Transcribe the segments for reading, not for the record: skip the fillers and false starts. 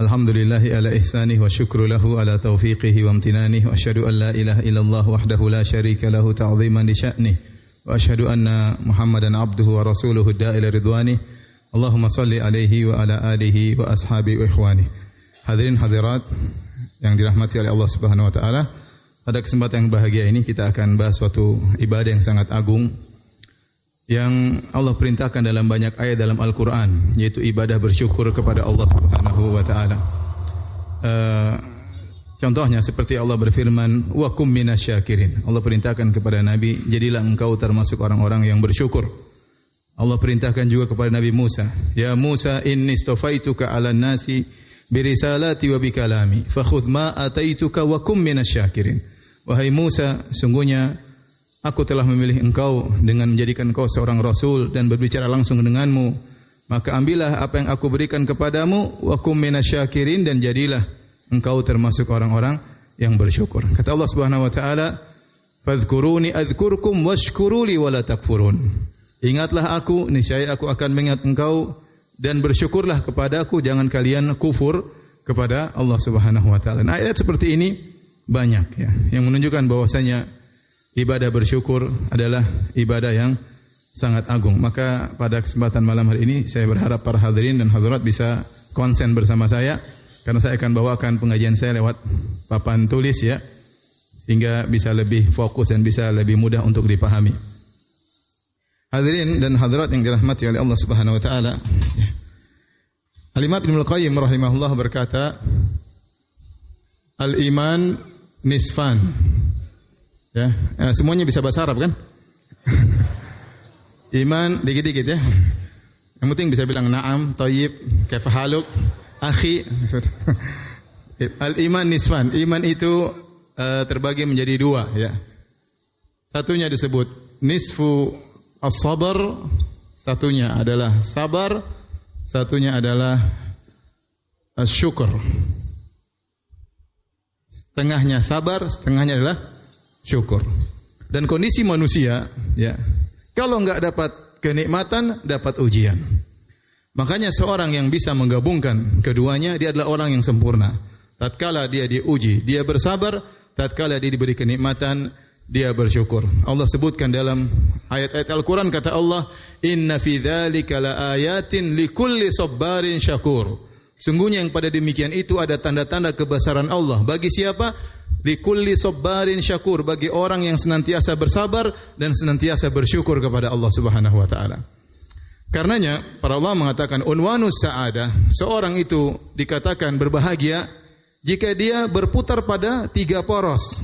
Alhamdulillahi ala ihsanih wa syukru lahu ala taufiqihi wa amtinanih wa asyhadu an la ilaha illallah wahdahu la syarika lahu ta'ziman li sya'nih wa asyhadu anna Muhammadan abduhu wa rasuluhu da'ila ridwanih. Allahumma salli alaihi wa ala alihi wa ashabihi wa ikhwanih. Hadirin hadirat yang dirahmati oleh Allah Subhanahu wa taala, pada kesempatan yang bahagia ini kita akan bahas suatu ibadah yang sangat agung yang Allah perintahkan dalam banyak ayat dalam Al-Quran, yaitu ibadah bersyukur kepada Allah Subhanahu wa ta'ala. Contohnya seperti Allah berfirman, wa kum minasyakirin. Allah perintahkan kepada Nabi, jadilah engkau termasuk orang-orang yang bersyukur. Allah perintahkan juga kepada Nabi Musa, ya Musa inni istafaituka 'alan nasi birisalati wa bikalami fakhudh ma ataituka wa kum minasyakirin. Wahai Musa, sungguhnya aku telah memilih engkau dengan menjadikan engkau seorang rasul dan berbicara langsung denganmu. Maka ambillah apa yang aku berikan kepadamu, wa kum minasyakirin, dan jadilah engkau termasuk orang-orang yang bersyukur. Kata Allah Subhanahu wa taala, fadhkuruni adzkurkum washkuruli wala takfurun. Ingatlah aku, niscaya aku akan mengingat engkau, dan bersyukurlah kepadaku, jangan kalian kufur kepada Allah Subhanahu wa taala. Nah, ayat seperti ini banyak ya, yang menunjukkan bahwasanya ibadah bersyukur adalah ibadah yang sangat agung. Maka pada kesempatan malam hari ini saya berharap para hadirin dan hadirat bisa konsen bersama saya, karena saya akan bawakan pengajian saya lewat papan tulis ya, sehingga bisa lebih fokus dan bisa lebih mudah untuk dipahami. Hadirin dan hadirat yang dirahmati oleh Allah Subhanahu wa taala. Al-Imam Ibnu Al-Qayyim rahimahullah berkata, al-iman nisfan. Ya, semuanya bisa bahasa Arab kan? Iman dikit-dikit ya. Yang penting bisa bilang na'am, thayyib, kaifa haluk, akhi. Al-iman nisfan. Iman itu terbagi menjadi dua ya. Satunya disebut nisfu as-sabr, satunya adalah sabar, satunya adalah syukur. Setengahnya sabar, setengahnya adalah syukur. Dan kondisi manusia ya, kalau enggak dapat kenikmatan, dapat ujian. Makanya seorang yang bisa menggabungkan keduanya, dia adalah orang yang sempurna. Tatkala dia diuji, dia bersabar. Tatkala dia diberi kenikmatan, dia bersyukur. Allah sebutkan dalam ayat-ayat Al-Quran, kata Allah, inna fi dzalika laayatin likulli sabbarin syakur. Sungguhnya yang pada demikian itu ada tanda-tanda kebesaran Allah. Bagi siapa? Likulli sabbarin syakur, bagi orang yang senantiasa bersabar dan senantiasa bersyukur kepada Allah Subhanahu wa taala. Karenanya para ulama mengatakan unwanus sa'adah, seorang itu dikatakan berbahagia jika dia berputar pada tiga poros.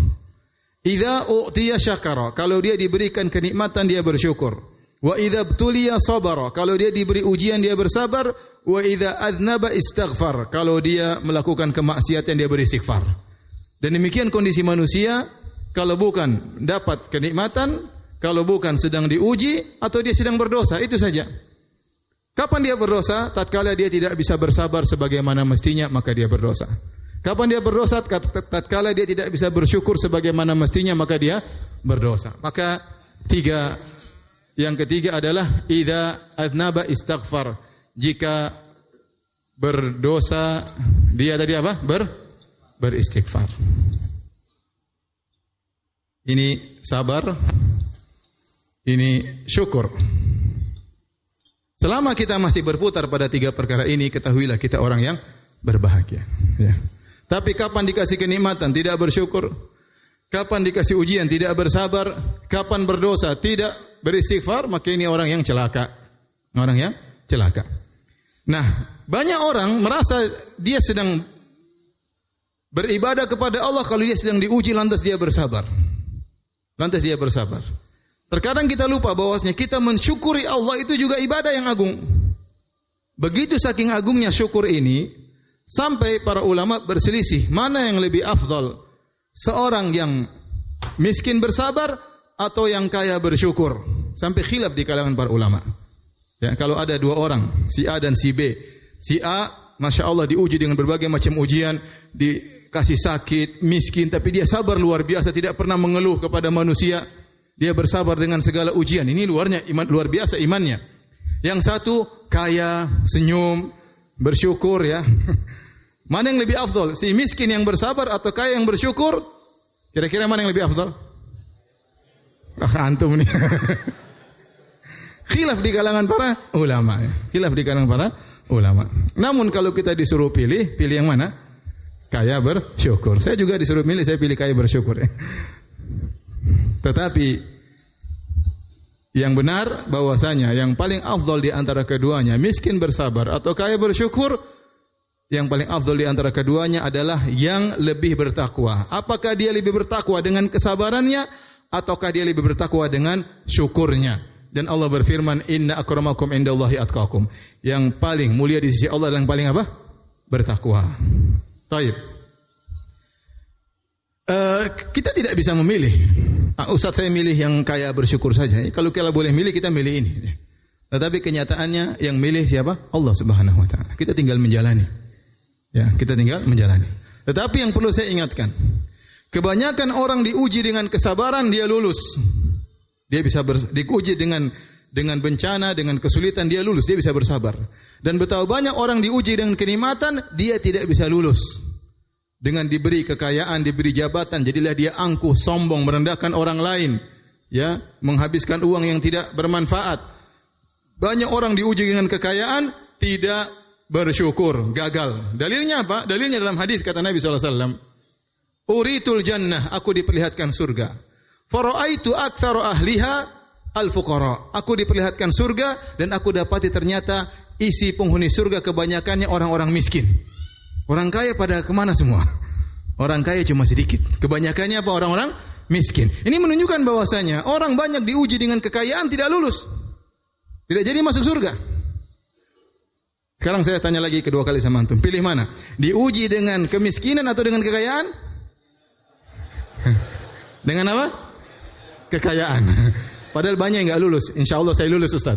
Idza u'tiya syakara, kalau dia diberikan kenikmatan dia bersyukur. Wa idza btuliya sabara, kalau dia diberi ujian dia bersabar. Wa idza adznaba istaghfar, kalau dia melakukan kemaksiatan dia beristighfar. Dan demikian kondisi manusia, kalau bukan dapat kenikmatan, kalau bukan sedang diuji, atau dia sedang berdosa, itu saja. Kapan dia berdosa? Tatkala dia tidak bisa bersabar sebagaimana mestinya, maka dia berdosa. Kapan dia berdosa? Tatkala dia tidak bisa bersyukur sebagaimana mestinya, maka dia berdosa. Maka yang ketiga adalah idza adznaba istaghfar. Jika berdosa, dia tadi apa? Beristighfar. Ini sabar, ini syukur. Selama kita masih berputar pada tiga perkara ini, ketahuilah kita orang yang berbahagia. Ya. Tapi kapan dikasih kenikmatan tidak bersyukur, kapan dikasih ujian tidak bersabar, kapan berdosa tidak beristighfar, maka ini orang yang celaka. Orang yang celaka. Nah, banyak orang merasa dia sedang beribadah kepada Allah kalau dia sedang diuji, lantas dia bersabar. Terkadang kita lupa bahwasanya kita mensyukuri Allah itu juga ibadah yang agung. Begitu saking agungnya syukur ini, sampai para ulama berselisih mana yang lebih afdal, seorang yang miskin bersabar atau yang kaya bersyukur. Sampai khilaf di kalangan para ulama. Ya, kalau ada dua orang, si A dan si B. Si A, Masya Allah diuji dengan berbagai macam ujian, dikasih sakit, miskin, tapi dia sabar luar biasa, tidak pernah mengeluh kepada manusia. Dia bersabar dengan segala ujian. Ini luar biasa imannya. Yang satu kaya, senyum, bersyukur ya. Mana yang lebih afdal? Si miskin yang bersabar atau kaya yang bersyukur? Kira-kira mana yang lebih afdal? Antum nih. Khilaf di kalangan para ulama. Khilaf di kalangan para ulama. Namun kalau kita disuruh pilih yang mana? Kaya bersyukur. Saya juga disuruh milih, saya pilih kaya bersyukur. Tetapi yang benar bahwasanya yang paling afdal di antara keduanya, miskin bersabar atau kaya bersyukur, yang paling afdal di antara keduanya adalah yang lebih bertakwa. Apakah dia lebih bertakwa dengan kesabarannya ataukah dia lebih bertakwa dengan syukurnya? Dan Allah berfirman, "Inna akramakum indallahi atqakum." Yang paling mulia di sisi Allah adalah yang paling apa? Bertakwa. Baik. Kita tidak bisa memilih. Ustaz, saya milih yang kaya bersyukur saja. Kalau kita boleh milih, kita milih ini. Tetapi kenyataannya yang milih siapa? Allah Subhanahu wa taala. Kita tinggal menjalani. Ya, kita tinggal menjalani. Tetapi yang perlu saya ingatkan, kebanyakan orang diuji dengan kesabaran, dia lulus. Dia bisa diuji dengan bencana, dengan kesulitan, dia lulus, dia bisa bersabar. Dan betapa banyak orang diuji dengan kenikmatan, dia tidak bisa lulus. Dengan diberi kekayaan, diberi jabatan, jadilah dia angkuh, sombong, merendahkan orang lain, ya, menghabiskan uang yang tidak bermanfaat. Banyak orang diuji dengan kekayaan, tidak bersyukur, gagal. Dalilnya apa? Dalilnya dalam hadis kata Nabi SAW, "Uritul jannah," aku diperlihatkan surga. "Fara'aitu aktsara ahliha al-fuqara." Aku diperlihatkan surga dan aku dapati ternyata isi penghuni surga kebanyakannya orang-orang miskin. Orang kaya pada kemana semua? Orang kaya cuma sedikit. Kebanyakannya apa? Orang-orang miskin. Ini menunjukkan bahwasanya orang banyak diuji dengan kekayaan tidak lulus. Tidak jadi masuk surga. Sekarang saya tanya lagi kedua kali sama antum. Pilih mana? Diuji dengan kemiskinan atau dengan kekayaan? Dengan apa? Kekayaan. Padahal banyak yang enggak lulus. Insyaallah saya lulus, Ustaz.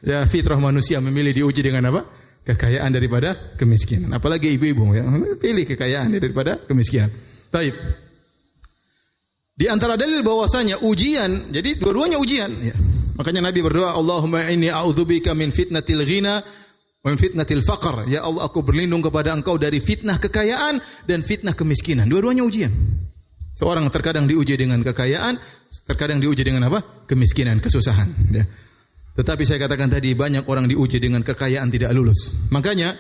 Ya, fitrah manusia memilih diuji dengan apa? Kekayaan daripada kemiskinan. Apalagi ibu-ibu, ya, pilih kekayaan daripada kemiskinan. Baik. Di antara dalil bahwasanya ujian, jadi dua-duanya ujian. Ya. Makanya Nabi berdoa, "Allahumma inni a'udzubika min fitnatil ghina wa min fitnatil faqr." Ya Allah, aku berlindung kepada Engkau dari fitnah kekayaan dan fitnah kemiskinan. Dua-duanya ujian. Seorang terkadang diuji dengan kekayaan, terkadang diuji dengan apa? Kemiskinan, kesusahan. Ya. Tetapi saya katakan tadi, banyak orang diuji dengan kekayaan tidak lulus. Makanya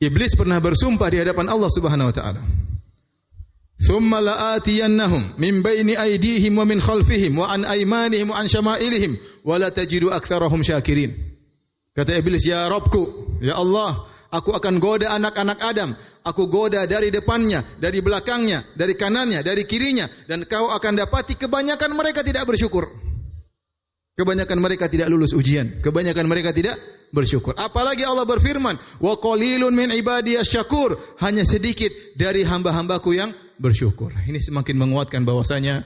Iblis pernah bersumpah di hadapan Allah Subhanahu wa taala. "Tsumma la'atiyannahum min baini aydihim wa min khalfihim wa an aymanihim wa an syama'ilihim wa la tajidu aktsarahum syakirin." Kata Iblis, "Ya Rabbku, ya Allah, aku akan goda anak-anak Adam. Aku goda dari depannya, dari belakangnya, dari kanannya, dari kirinya, dan kau akan dapati kebanyakan mereka tidak bersyukur." Kebanyakan mereka tidak lulus ujian. Kebanyakan mereka tidak bersyukur. Apalagi Allah berfirman, "Wa qalilun min ibadiyas syakur." Hanya sedikit dari hamba-hambaku yang bersyukur. Ini semakin menguatkan bahwasanya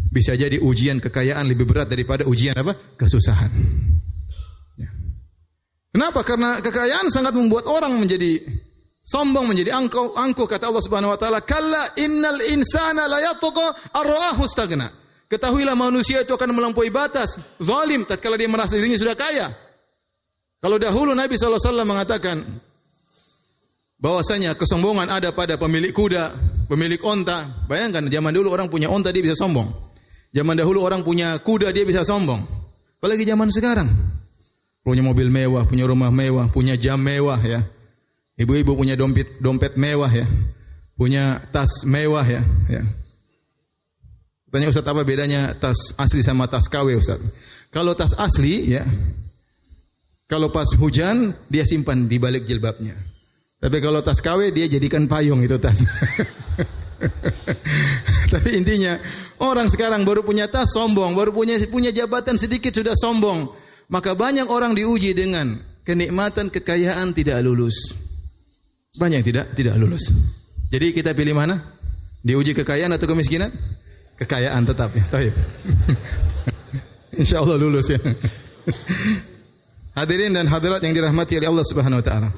bisa jadi ujian kekayaan lebih berat daripada ujian apa? Kesusahan. Ya. Kenapa? Karena kekayaan sangat membuat orang menjadi sombong, menjadi angkuh. Kata Allah Subhanahu wa taala, "Kalla innal insana la yatgha ar-ra'ahu istaghna." Ketahuilah manusia itu akan melampaui batas, zalim tatkala dia merasa dirinya sudah kaya. Kalau dahulu Nabi SAW mengatakan bahwasanya kesombongan ada pada pemilik kuda, pemilik onta. Bayangkan zaman dulu orang punya onta dia bisa sombong. Zaman dahulu orang punya kuda dia bisa sombong. Apalagi zaman sekarang. Punya mobil mewah, punya rumah mewah, punya jam mewah ya. Ibu-ibu punya dompet mewah ya. Punya tas mewah ya. Tanya Ustaz, apa bedanya tas asli sama tas KW, Ustaz? Kalau tas asli ya, kalau pas hujan dia simpan di balik jilbabnya. Tapi kalau tas KW dia jadikan payung itu tas. Tapi intinya orang sekarang baru punya tas sombong, baru punya jabatan sedikit sudah sombong. Maka banyak orang diuji dengan kenikmatan kekayaan tidak lulus. Banyak tidak lulus. Jadi kita pilih mana? Diuji kekayaan atau kemiskinan? Kekayaan tetap ya. Taib. Insyaallah lulus ya. Hadirin dan hadirat yang dirahmati oleh Allah Subhanahu wa taala.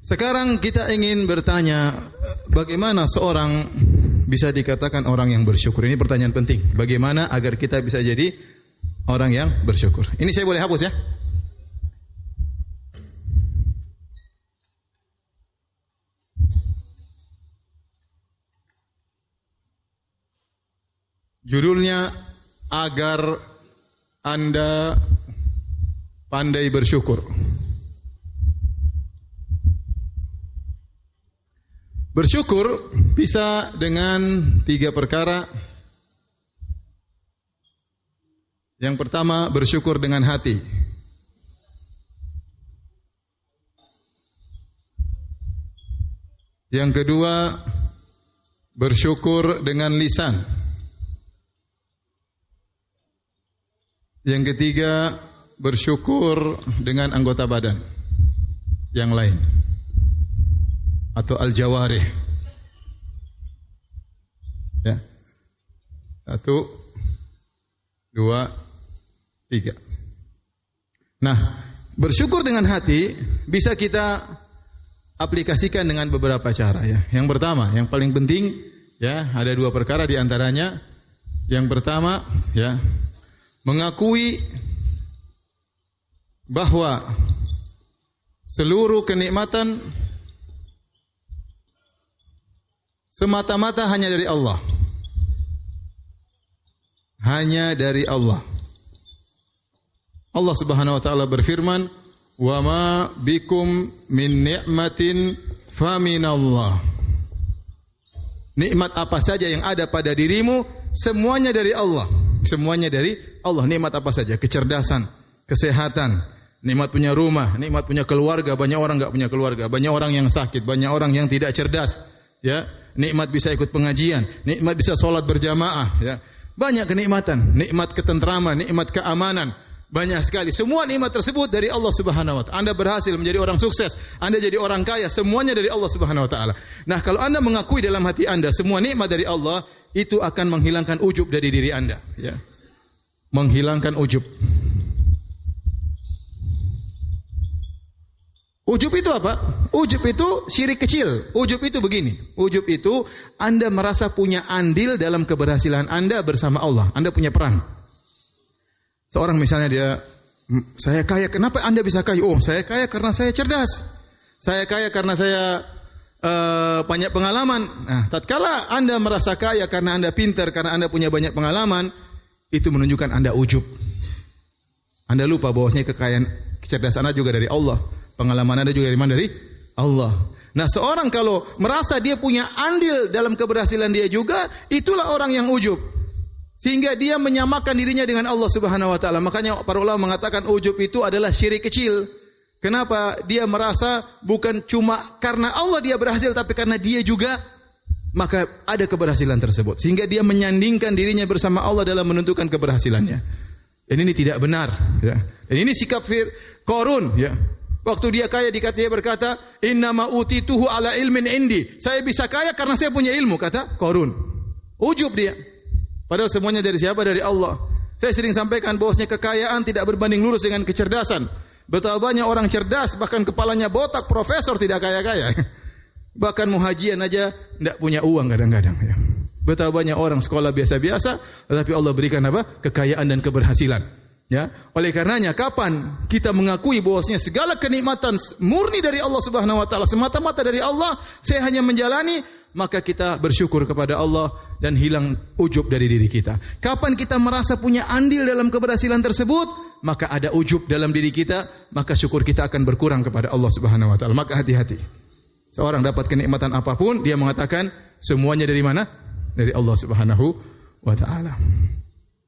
Sekarang kita ingin bertanya, bagaimana seorang bisa dikatakan orang yang bersyukur? Ini pertanyaan penting. Bagaimana agar kita bisa jadi orang yang bersyukur? Ini saya boleh hapus ya? Judulnya agar Anda pandai bersyukur. Bersyukur bisa dengan 3 perkara. Yang pertama, bersyukur dengan hati. Yang kedua, bersyukur dengan lisan. Yang ketiga, bersyukur dengan anggota badan yang lain atau al-jawarih. Ya. 1, 2, 3. Nah, bersyukur dengan hati bisa kita aplikasikan dengan beberapa cara ya. Yang pertama, yang paling penting ya, ada 2 perkara di antaranya. Yang pertama ya, mengakui bahwa seluruh kenikmatan semata-mata hanya dari Allah. Hanya dari Allah. Allah Subhanahu wa taala berfirman, "Wa ma bikum min ni'matin faminallah." Nikmat apa saja yang ada pada dirimu, semuanya dari Allah. Semuanya dari Allah. Nikmat apa saja? Kecerdasan, kesehatan, nikmat punya rumah, nikmat punya keluarga. Banyak orang enggak punya keluarga, banyak orang yang sakit, banyak orang yang tidak cerdas. Ya, nikmat bisa ikut pengajian, nikmat bisa sholat berjamaah. Ya, banyak kenikmatan, nikmat ketentraman, nikmat keamanan. Banyak sekali. Semua nikmat tersebut dari Allah Subhanahu wa taala. Anda berhasil menjadi orang sukses, Anda jadi orang kaya, semuanya dari Allah Subhanahu wa taala. Nah, kalau Anda mengakui dalam hati Anda semua nikmat dari Allah, itu akan menghilangkan ujub dari diri Anda, ya. Menghilangkan ujub. Ujub itu apa? Ujub itu syirik kecil. Ujub itu begini. Ujub itu Anda merasa punya andil dalam keberhasilan Anda bersama Allah. Anda punya peran. Seorang misalnya dia, saya kaya, kenapa Anda bisa kaya? Oh, saya kaya karena saya cerdas. Saya kaya karena saya banyak pengalaman. Nah, tatkala Anda merasa kaya karena Anda pintar, karena Anda punya banyak pengalaman, itu menunjukkan Anda ujub. Anda lupa bahwasanya kekayaan, kecerdasan Anda juga dari Allah. Pengalaman Anda juga dari mana? Dari Allah. Nah, seorang kalau merasa dia punya andil dalam keberhasilan dia juga, itulah orang yang ujub. Sehingga dia menyamakan dirinya dengan Allah Subhanahu wa taala. Makanya para ulama mengatakan ujub itu adalah syirik kecil. Kenapa? Dia merasa bukan cuma karena Allah dia berhasil, tapi karena dia juga, maka ada keberhasilan tersebut. Sehingga dia menyandingkan dirinya bersama Allah dalam menentukan keberhasilannya. Dan ini tidak benar. Ya. Dan ini sikap Qarun. Ya. Waktu dia kaya, dia berkata, "Innama utituhu ala ilmin indi." Saya bisa kaya karena saya punya ilmu, kata Qarun. Ujub dia. Padahal semuanya dari siapa? Dari Allah. Saya sering sampaikan bahwasanya kekayaan tidak berbanding lurus dengan kecerdasan. Betapa banyak orang cerdas, bahkan kepalanya botak, profesor tidak kaya-kaya. Bahkan muhajian aja tidak punya uang kadang-kadang. Betapa banyak orang sekolah biasa-biasa, tetapi Allah berikan apa? Kekayaan dan keberhasilan. Ya, oleh karenanya kapan kita mengakui bahwasanya segala kenikmatan murni dari Allah Subhanahu wa taala, semata-mata dari Allah, saya hanya menjalani, maka kita bersyukur kepada Allah dan hilang ujub dari diri kita. Kapan kita merasa punya andil dalam keberhasilan tersebut, maka ada ujub dalam diri kita, maka syukur kita akan berkurang kepada Allah Subhanahu wa taala. Maka hati-hati. Seorang dapat kenikmatan apapun, dia mengatakan semuanya dari mana? Dari Allah Subhanahu wa taala.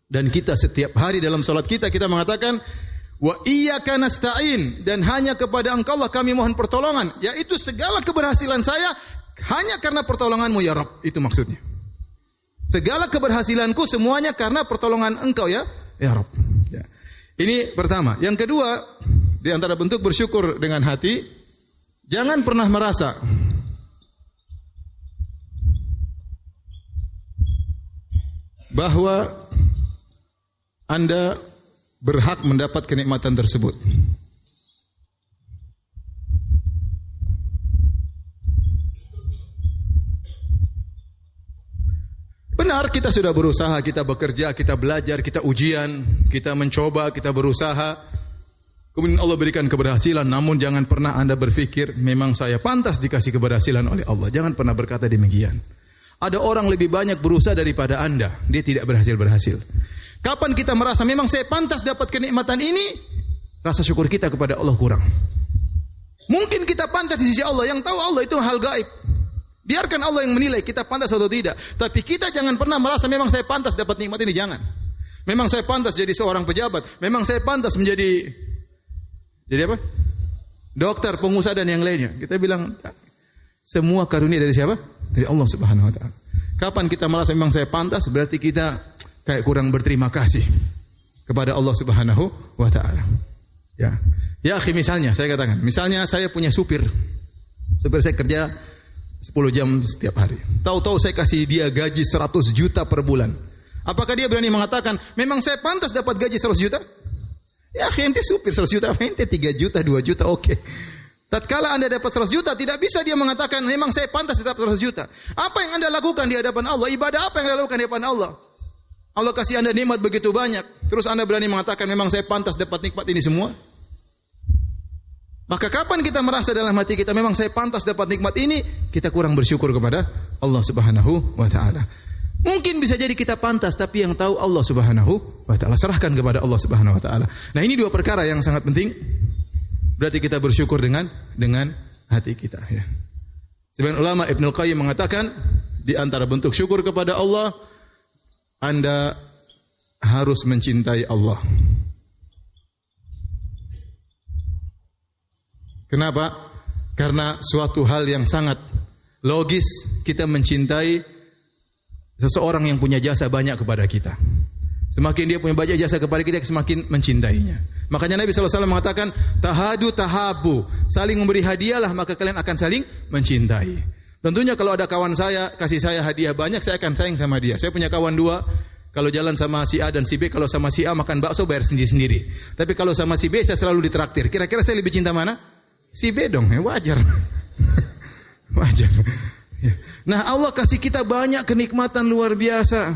Dan kita setiap hari dalam salat kita mengatakan wa iyyaka nasta'in, dan hanya kepada Engkau lah kami mohon pertolongan, yaitu segala keberhasilan saya hanya karena pertolongan-Mu ya Rabb. Itu maksudnya. Segala keberhasilanku semuanya karena pertolongan Engkau ya Rabb. Ya. Ini pertama. Yang kedua, di antara bentuk bersyukur dengan hati, jangan pernah merasa bahwa Anda berhak mendapat kenikmatan tersebut. Benar, kita sudah berusaha, kita bekerja, kita belajar, kita ujian, kita mencoba, kita berusaha. Kemudian Allah berikan keberhasilan, namun jangan pernah Anda berpikir, memang saya pantas dikasih keberhasilan oleh Allah. Jangan pernah berkata demikian. Ada orang lebih banyak berusaha daripada Anda, dia tidak berhasil. Kapan kita merasa memang saya pantas dapat kenikmatan ini? Rasa syukur kita kepada Allah kurang. Mungkin kita pantas di sisi Allah, yang tahu Allah itu hal gaib. Biarkan Allah yang menilai kita pantas atau tidak. Tapi kita jangan pernah merasa memang saya pantas dapat nikmat ini, jangan. Memang saya pantas jadi seorang pejabat, memang saya pantas menjadi apa? Dokter, pengusaha dan yang lainnya. Kita bilang semua karunia dari siapa? Dari Allah Subhanahu wa taala. Kapan kita merasa memang saya pantas, berarti kita kayak kurang berterima kasih kepada Allah Subhanahu wa taala. Ya. Ya, akhi, misalnya saya katakan, misalnya saya punya supir. Supir saya kerja 10 jam setiap hari. Tahu-tahu saya kasih dia gaji 100 juta per bulan. Apakah dia berani mengatakan, memang saya pantas dapat gaji 100 juta? Ya, ente supir 100 juta, ente 3 juta, 2 juta, oke. Tatkala Anda dapat 100 juta, tidak bisa dia mengatakan, memang saya pantas dapat 100 juta. Apa yang Anda lakukan di hadapan Allah? Ibadah apa yang Anda lakukan di hadapan Allah? Allah kasih Anda nikmat begitu banyak. Terus Anda berani mengatakan, memang saya pantas dapat nikmat ini semua? Maka kapan kita merasa dalam hati kita, memang saya pantas dapat nikmat ini, kita kurang bersyukur kepada Allah Subhanahu wa ta'ala. Mungkin bisa jadi kita pantas, tapi yang tahu Allah Subhanahu wa ta'ala. Serahkan kepada Allah Subhanahu wa ta'ala. Nah, ini dua perkara yang sangat penting. Berarti kita bersyukur dengan hati kita, ya. Sebagian ulama Ibnu Qayyim mengatakan, di antara bentuk syukur kepada Allah, Anda harus mencintai Allah. Kenapa? Karena suatu hal yang sangat logis, kita mencintai seseorang yang punya jasa banyak kepada kita. Semakin dia punya banyak jasa kepada kita, semakin mencintainya. Makanya Nabi SAW mengatakan, tahadu tahabu, saling memberi hadiahlah, maka kalian akan saling mencintai. Tentunya kalau ada kawan saya, kasih saya hadiah banyak, saya akan sayang sama dia. Saya punya kawan 2, kalau jalan sama si A dan si B, kalau sama si A makan bakso bayar sendiri-sendiri. Tapi kalau sama si B, saya selalu ditraktir. Kira-kira saya lebih cinta mana? Si B dong, ya wajar. Wajar. Nah, Allah kasih kita banyak kenikmatan luar biasa.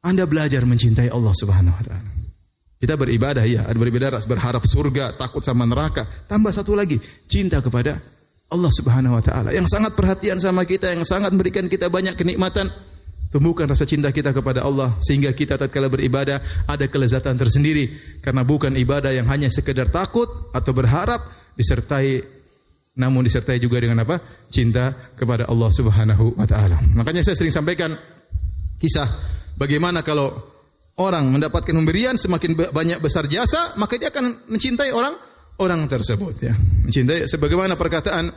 Anda belajar mencintai Allah Subhanahu wa ta'ala. Kita beribadah, ya, beribadah, berharap surga, takut sama neraka. Tambah satu lagi, cinta kepada Allah Subhanahu wa ta'ala, yang sangat perhatian sama kita, yang sangat memberikan kita banyak kenikmatan. Tumbuhkan rasa cinta kita kepada Allah, sehingga kita tatkala beribadah ada kelezatan tersendiri. Karena bukan ibadah yang hanya sekedar takut atau berharap, namun disertai juga dengan apa? Cinta kepada Allah Subhanahu wa ta'ala. Makanya saya sering sampaikan kisah bagaimana kalau orang mendapatkan pemberian, semakin banyak besar jasa, maka dia akan mencintai orang tersebut, ya. Mencintai, sebagaimana perkataan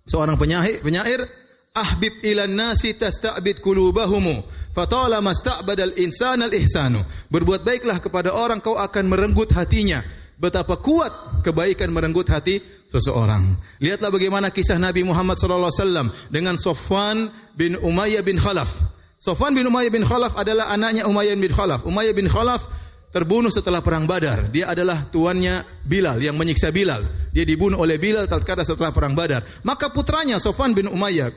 seorang penyair, ahbib ilan nasi tasta'bid qulubahumu fatalama sta'badal insana al-ihsanu. Berbuat baiklah kepada orang, kau akan merenggut hatinya. Betapa kuat kebaikan merenggut hati seseorang. Lihatlah bagaimana kisah Nabi Muhammad SAW dengan Safwan bin Umayyah bin Khalaf. Safwan bin Umayyah bin Khalaf adalah anaknya Umayyah bin Khalaf. Umayyah bin Khalaf terbunuh setelah perang Badar. Dia adalah tuannya Bilal yang menyiksa Bilal. Dia dibunuh oleh Bilal tatkala setelah perang Badar. Maka putranya Safwan bin Umayyah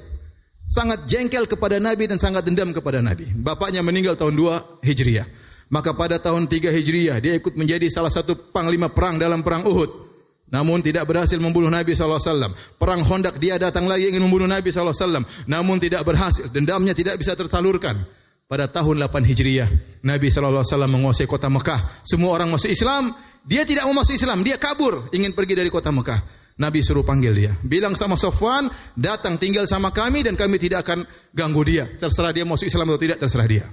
sangat jengkel kepada Nabi dan sangat dendam kepada Nabi. Bapaknya meninggal tahun 2 Hijriah. Maka pada tahun 3 Hijriah dia ikut menjadi salah satu panglima perang dalam perang Uhud. Namun tidak berhasil membunuh Nabi SAW. Perang Khandaq dia datang lagi ingin membunuh Nabi SAW. Namun tidak berhasil. Dendamnya tidak bisa tersalurkan. Pada tahun 8 Hijriah Nabi SAW menguasai kota Mekah. Semua orang masuk Islam. Dia tidak mau masuk Islam. Dia kabur ingin pergi dari kota Mekah. Nabi suruh panggil dia. Bilang sama Safwan, datang tinggal sama kami dan kami tidak akan ganggu dia. Terserah dia masuk Islam atau tidak, terserah dia.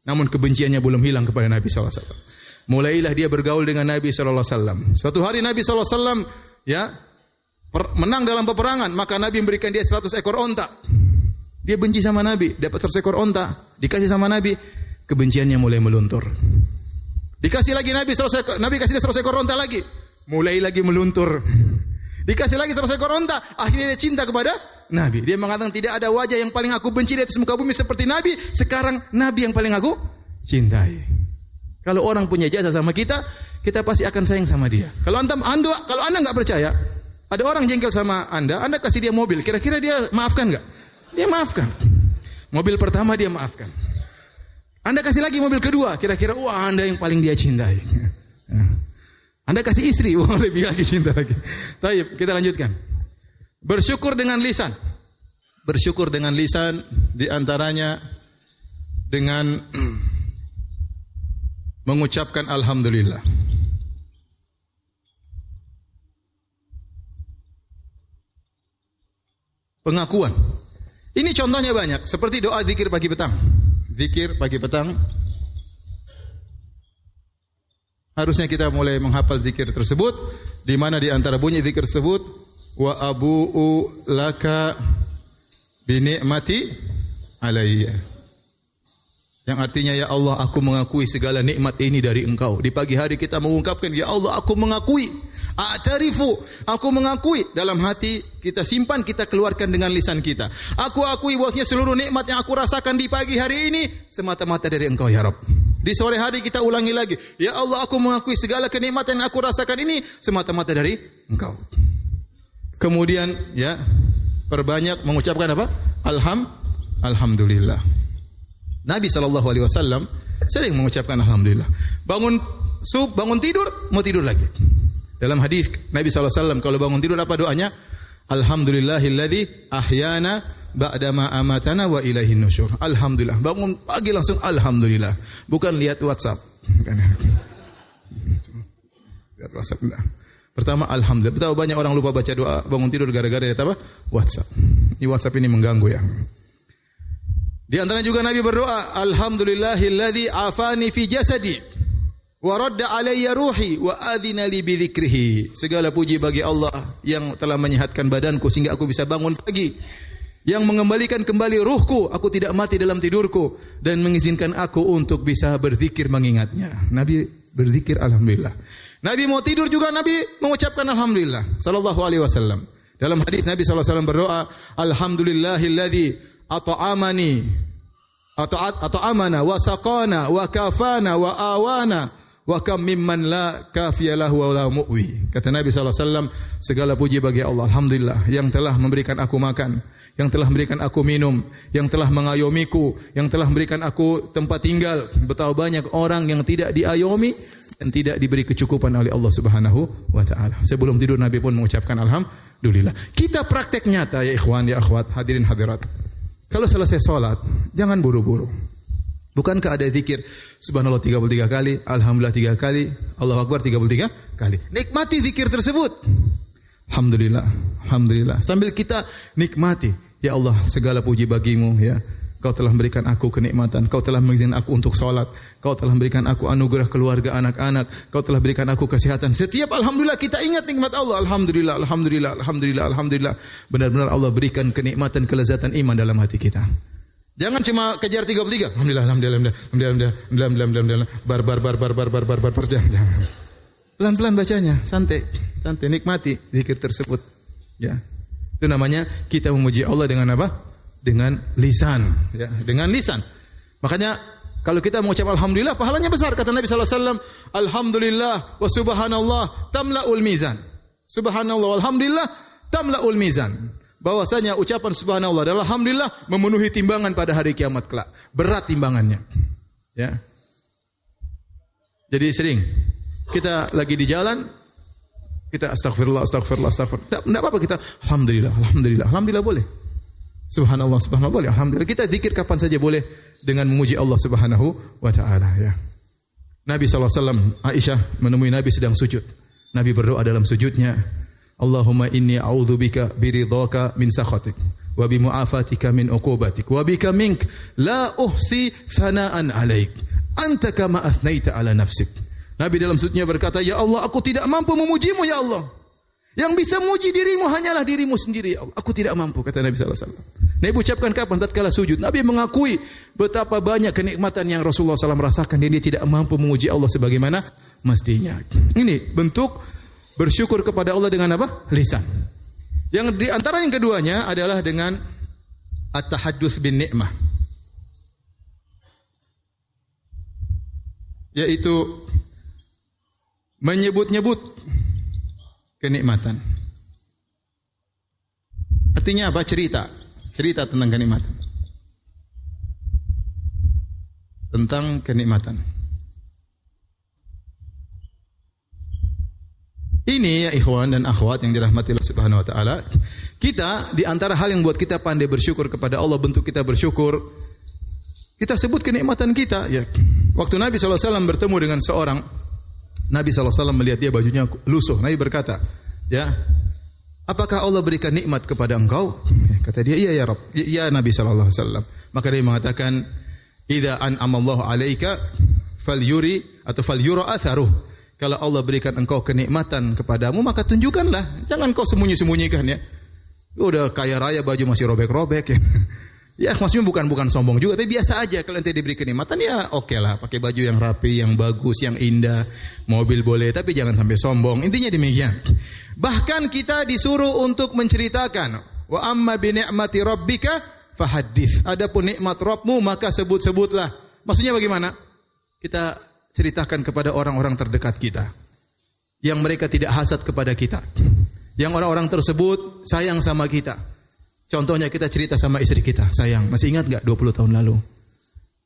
Namun kebenciannya belum hilang kepada Nabi SAW. Mulailah dia bergaul dengan Nabi SAW. Suatu hari Nabi SAW menang dalam peperangan. Maka Nabi memberikan dia 100 ekor onta. Dia benci sama Nabi. Dapat 100 ekor onta. Dikasih sama Nabi. Kebenciannya mulai meluntur. Dikasih lagi Nabi kasih dia 100 ekor onta lagi. Mulai lagi meluntur. Dikasih lagi 100 ekor onta. Akhirnya dia cinta kepada Nabi. Dia mengatakan tidak ada wajah yang paling aku benci di atas muka bumi seperti Nabi. Sekarang Nabi yang paling aku cintai. Kalau orang punya jasa sama kita, kita pasti akan sayang sama dia. Kalau anda nggak percaya, ada orang jengkel sama anda kasih dia mobil. Kira-kira dia maafkan nggak? Dia maafkan. Mobil pertama dia maafkan. Anda kasih lagi mobil kedua. Kira-kira anda yang paling dia cintai. Anda kasih istri, lebih lagi cinta lagi. Baik, kita lanjutkan. Bersyukur dengan lisan. bersyukur dengan lisan, di antaranya dengan mengucapkan alhamdulillah. Pengakuan. Ini contohnya banyak, seperti doa zikir pagi petang. Zikir pagi petang. Harusnya kita mulai menghafal zikir tersebut, di mana di antara bunyi zikir tersebut, wa abu'u laka bi ni'mati alayya. Yang artinya, ya Allah, aku mengakui segala nikmat ini dari Engkau. Di pagi hari kita mengungkapkan, ya Allah, aku mengakui. A'tarifu, aku mengakui. Dalam hati kita simpan, kita keluarkan dengan lisan kita. Aku akui bahwasanya seluruh nikmat yang aku rasakan di pagi hari ini semata-mata dari Engkau, ya Rabb. Di sore hari kita ulangi lagi, ya Allah, aku mengakui segala kenikmatan yang aku rasakan ini semata-mata dari Engkau. Kemudian ya, perbanyak mengucapkan apa? Alhamdulillah. Nabi SAW sering mengucapkan alhamdulillah. Bangun tidur, mau tidur lagi. Dalam hadis Nabi SAW kalau bangun tidur apa doanya? Alhamdulillahilladzi ahyana ba'dama amatana wa ilaihin nusyur. Alhamdulillah. Bangun pagi langsung alhamdulillah. Bukan lihat WhatsApp. Lihat WhatsApp enggak. Pertama alhamdulillah. Betapa banyak orang lupa baca doa bangun tidur gara-gara lihat apa? WhatsApp. Ini WhatsApp ini mengganggu ya. Di antara juga Nabi berdoa, alhamdulillahilladzi afani fi jasadi wa radda alayya ruhi wa adzina li bi dzikrihi. Segala puji bagi Allah yang telah menyehatkan badanku sehingga aku bisa bangun pagi, yang mengembalikan kembali ruhku, aku tidak mati dalam tidurku, dan mengizinkan aku untuk bisa berzikir mengingatnya. Nabi berzikir alhamdulillah. Nabi mau tidur juga Nabi mengucapkan alhamdulillah sallallahu alaihi wasallam. Dalam hadis Nabi sallallahu alaihi wasallam berdoa, alhamdulillahilladzi at'amana wa saqana wa kafana wa awana wa kam mimman la kafiya lahu wa la mu'wi. Kata Nabi sallallahu alaihi wasallam, segala puji bagi Allah, alhamdulillah, yang telah memberikan aku makan, yang telah memberikan aku minum, yang telah mengayomiku, yang telah memberikan aku tempat tinggal. Betapa banyak orang yang tidak diayomi dan tidak diberi kecukupan oleh Allah Subhanahu wa taala. Sebelum tidur Nabi pun mengucapkan alhamdulillah. Kita praktek nyata ya ikhwan ya akhwat, hadirin hadirat. Kalau selesai salat, jangan buru-buru. Bukankah ada zikir subhanallah 33 kali, alhamdulillah 3 kali, Allahu akbar 33 kali. Nikmati zikir tersebut. Alhamdulillah, alhamdulillah. Sambil kita nikmati, ya Allah, segala puji bagimu ya. Kau telah memberikan aku kenikmatan, Kau telah mengizinkan aku untuk salat, Kau telah memberikan aku anugerah keluarga anak-anak, Kau telah berikan aku kesehatan. Setiap alhamdulillah kita ingat nikmat Allah. Alhamdulillah, alhamdulillah, alhamdulillah, alhamdulillah. Benar-benar Allah berikan kenikmatan, kelezatan iman dalam hati kita. Jangan cuma kejar 33. Alhamdulillah, alhamdulillah, alhamdulillah, bar. Jangan. Pelan-pelan bacanya, santai, nikmati zikir tersebut. Ya. Itu namanya kita memuji Allah dengan apa? Dengan lisan, ya, dengan lisan. Makanya kalau kita mengucap alhamdulillah pahalanya besar, kata Nabi sallallahu alaihi wasallam, alhamdulillah wa subhanallah tamlaul mizan. Subhanallah walhamdulillah tamlaul mizan. Bahwasanya ucapan subhanallah dan alhamdulillah memenuhi timbangan pada hari kiamat kelak. Berat timbangannya. Ya. Jadi sering kita lagi di jalan, kita astagfirullah. Enggak apa-apa kita alhamdulillah boleh. Subhanallah boleh. Alhamdulillah. Kita zikir kapan saja boleh dengan memuji Allah Subhanahu wa taala ya. Nabi SAW, Aisyah menemui Nabi sedang sujud. Nabi berdoa dalam sujudnya, Allahumma inni a'udzubika biridhaka min sakhatik wa bi mu'afatika min uqubatik wa bika mink la uhsi thana'an 'alaik anta kama athnaita 'ala nafsik. Nabi dalam sujudnya berkata, ya Allah, aku tidak mampu memujimu ya Allah. Yang bisa memuji dirimu hanyalah dirimu sendiri ya Allah. Aku tidak mampu, kata Nabi sallallahu alaihi wasallam. Nabi ucapkan kapan? Tatkala sujud. Nabi mengakui betapa banyak kenikmatan yang Rasulullah SAW rasakan dan dia tidak mampu memuji Allah sebagaimana mestinya. Ini bentuk bersyukur kepada Allah dengan apa? Lisan. Yang di antara yang keduanya adalah dengan at-tahaddus bin ni'mah. Yaitu menyebut-nyebut kenikmatan. Artinya apa? Cerita tentang kenikmatan. Ini ini ya ikhwan dan akhwat yang dirahmati Allah Subhanahu wa taala, kita di antara hal yang buat kita pandai bersyukur kepada Allah, bentuk kita bersyukur, kita sebut kenikmatan kita ya. Waktu Nabi SAW bertemu dengan seorang, Nabi SAW melihat dia bajunya lusuh. Nabi berkata, ya, apakah Allah berikan nikmat kepada engkau? Kata dia, iya ya Rabb, iya Nabi SAW. Maka dia mengatakan, idza an'amallahu 'alaika falyuri atau falyura atharuh. Kalau Allah berikan engkau kenikmatan kepadamu, maka tunjukkanlah. Jangan kau sembunyi-sembunyikan ya. Udah kaya raya baju masih robek-robek ya. Ya maksudnya bukan sombong juga, tapi biasa aja. Kalau nanti diberi kenikmatan ya oke lah. Pakai baju yang rapi, yang bagus, yang indah. Mobil boleh, tapi jangan sampai sombong. Intinya demikian. Bahkan kita disuruh untuk menceritakan. Wa amma bi ni'mati rabbika fahaddits. Adapun nikmat Rabbmu maka sebut-sebutlah. Maksudnya bagaimana? Kita ceritakan kepada orang-orang terdekat kita. Yang mereka tidak hasad kepada kita. Yang orang-orang tersebut sayang sama kita. Contohnya kita cerita sama istri kita, sayang, masih ingat enggak 20 tahun lalu?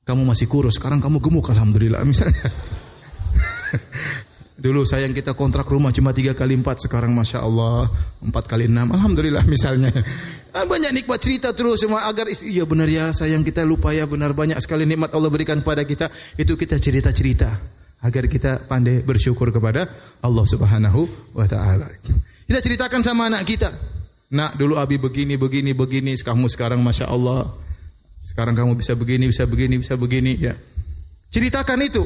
Kamu masih kurus, sekarang kamu gemuk alhamdulillah misalnya. Dulu sayang kita kontrak rumah cuma 3 kali 4, sekarang Masya Allah 4 kali 6, alhamdulillah misalnya. Banyak nikmat cerita terus semua agar iya benar ya sayang kita lupa ya benar banyak sekali nikmat Allah berikan pada kita. Itu kita cerita-cerita agar kita pandai bersyukur kepada Allah Subhanahu wa taala. Kita ceritakan sama anak kita. Nak, dulu Abi begini, kamu sekarang Masya Allah. Sekarang kamu bisa begini, ya. Ceritakan itu.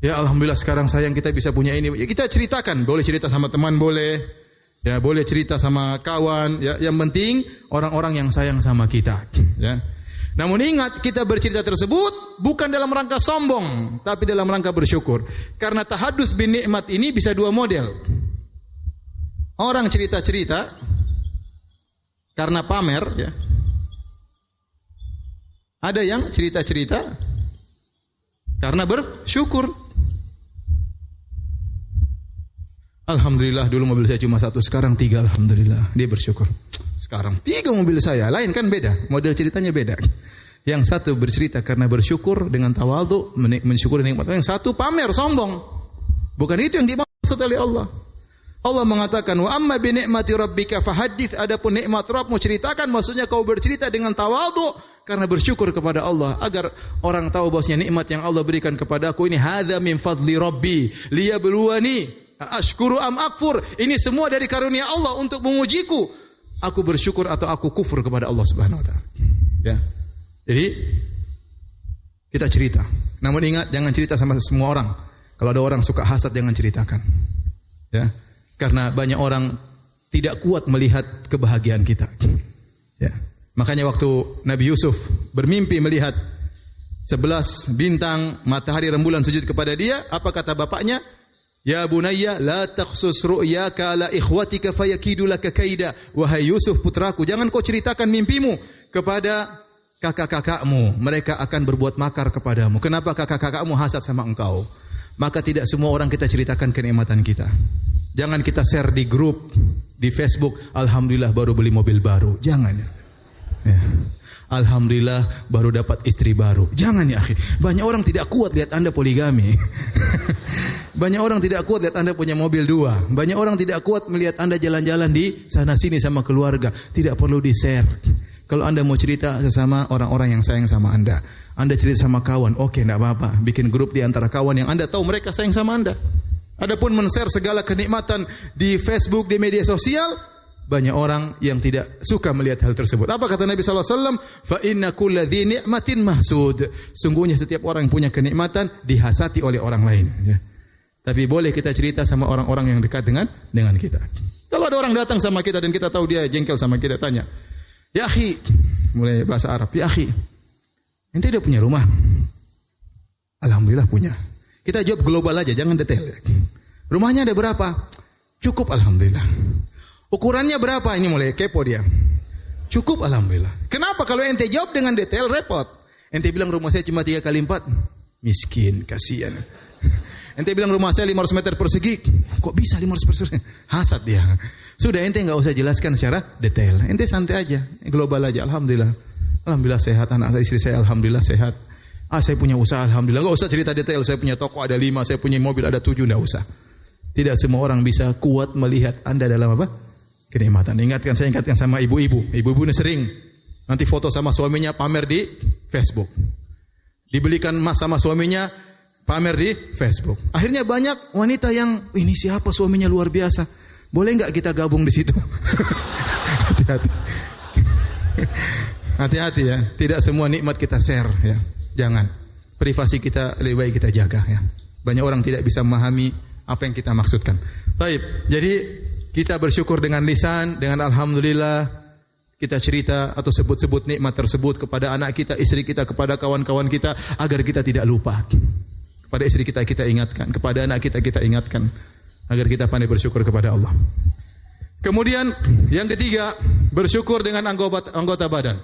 Ya alhamdulillah sekarang sayang kita bisa punya ini. Ya, kita ceritakan, boleh cerita sama teman boleh. Ya, boleh cerita sama kawan, ya. Yang penting orang-orang yang sayang sama kita, ya. Namun ingat, kita bercerita tersebut bukan dalam rangka sombong, tapi dalam rangka bersyukur. Karena tahadduts bin nikmat ini bisa 2 model. Orang cerita-cerita karena pamer, ya. Ada yang cerita-cerita karena bersyukur. Alhamdulillah dulu mobil saya cuma 1, sekarang 3, alhamdulillah. Dia bersyukur. Sekarang 3 mobil saya, lain kan beda, model ceritanya beda. Yang satu bercerita karena bersyukur dengan tawadhu, mensyukuri nikmat. Yang satu pamer, sombong. Bukan itu yang dimaksud oleh Allah. Allah mengatakan, wa amma bi ni'mati rabbika fahaddits. Adapun nikmat Rabbmu ceritakan, maksudnya kau bercerita dengan tawadhu karena bersyukur kepada Allah agar orang tahu bahwasanya nikmat yang Allah berikan kepadaku ini hadza min fadli rabbi liyabluwani ashkuru am akfur. Ini semua dari karunia Allah untuk mengujiku. Aku bersyukur atau aku kufur kepada Allah Subhanahu wa taala. Ya. Jadi kita cerita. Namun ingat jangan cerita sama semua orang. Kalau ada orang suka hasad jangan ceritakan. Ya. Karena banyak orang tidak kuat melihat kebahagiaan kita. Ya. Makanya waktu Nabi Yusuf bermimpi melihat 11 bintang, matahari, rembulan sujud kepada dia, apa kata bapaknya? Ya bunayya la taqsus ru'yaka ala ikhwatika fayakidu laka kaida. Wahai Yusuf putraku, jangan kau ceritakan mimpimu kepada kakak-kakakmu, mereka akan berbuat makar kepadamu. Kenapa kakak-kakakmu hasad sama engkau? Maka tidak semua orang kita ceritakan kenikmatan kita. Jangan kita share di grup, di Facebook, alhamdulillah baru beli mobil baru. Jangan ya. Alhamdulillah baru dapat istri baru. Jangan ya akhi. Banyak orang tidak kuat lihat Anda poligami. Banyak orang tidak kuat lihat Anda punya mobil 2. Banyak orang tidak kuat melihat Anda jalan-jalan di sana sini sama keluarga. Tidak perlu di-share. Kalau Anda mau cerita sesama orang-orang yang sayang sama Anda cerita sama kawan, oke, enggak apa-apa. Bikin grup di antara kawan yang Anda tahu mereka sayang sama Anda. Adapun men-share segala kenikmatan di Facebook, di media sosial, banyak orang yang tidak suka melihat hal tersebut. Apa kata Nabi SAW? Fa inna kulla dhi ni'matin mahsud. Sungguhnya setiap orang yang punya kenikmatan dihasati oleh orang lain. Ya. Tapi boleh kita cerita sama orang-orang yang dekat dengan kita. Kalau ada orang datang sama kita dan kita tahu dia jengkel sama kita, tanya, ya akhi, mulai bahasa Arab, ya akhi, ente udah punya rumah? Alhamdulillah punya. Kita jawab global aja, jangan detail. Rumahnya ada berapa? Cukup alhamdulillah. Ukurannya berapa? Ini mulai kepo dia. Cukup alhamdulillah. Kenapa kalau ente jawab dengan detail repot? Ente bilang rumah saya cuma 3 kali 4. Miskin, kasihan. Ente bilang rumah saya 500 meter persegi. Kok bisa 500 persegi? Hasad dia. Sudah ente enggak usah jelaskan secara detail. Ente santai aja, global aja. Alhamdulillah. Alhamdulillah sehat, anak istri saya alhamdulillah sehat. Saya punya usaha alhamdulillah. Enggak usah cerita detail. Saya punya toko ada 5, saya punya mobil ada 7, enggak usah. Tidak semua orang bisa kuat melihat Anda dalam apa? Kenikmatan. Saya ingatkan sama ibu-ibu. Ibu-ibu ini sering nanti foto sama suaminya pamer di Facebook. Dibelikan emas sama suaminya pamer di Facebook. Akhirnya banyak wanita yang, ini siapa suaminya luar biasa. Boleh enggak kita gabung di situ? Hati-hati. Hati-hati ya. Tidak semua nikmat kita share ya. Jangan. Privasi kita lebih baik kita jaga ya. Banyak orang tidak bisa memahami apa yang kita maksudkan. Baik. Jadi kita bersyukur dengan lisan, dengan alhamdulillah, kita cerita atau sebut-sebut nikmat tersebut kepada anak kita, istri kita, kepada kawan-kawan kita agar kita tidak lupa. Kepada istri kita ingatkan, kepada anak kita ingatkan agar kita pandai bersyukur kepada Allah. Kemudian yang ketiga, bersyukur dengan anggota badan.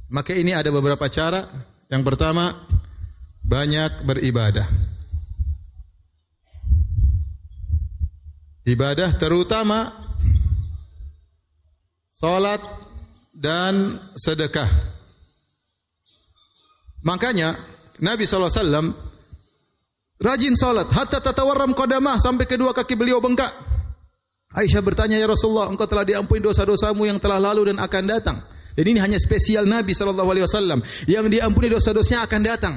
Maka ini ada beberapa cara. Yang pertama, banyak beribadah. Ibadah terutama salat dan sedekah. Makanya Nabi SAW rajin salat hatta tatawarram qadamah, sampai kedua kaki beliau bengkak. Aisyah bertanya, ya Rasulullah, engkau telah diampuni dosa-dosamu yang telah lalu dan akan datang. Dan ini hanya spesial Nabi SAW yang diampuni dosa-dosanya akan datang.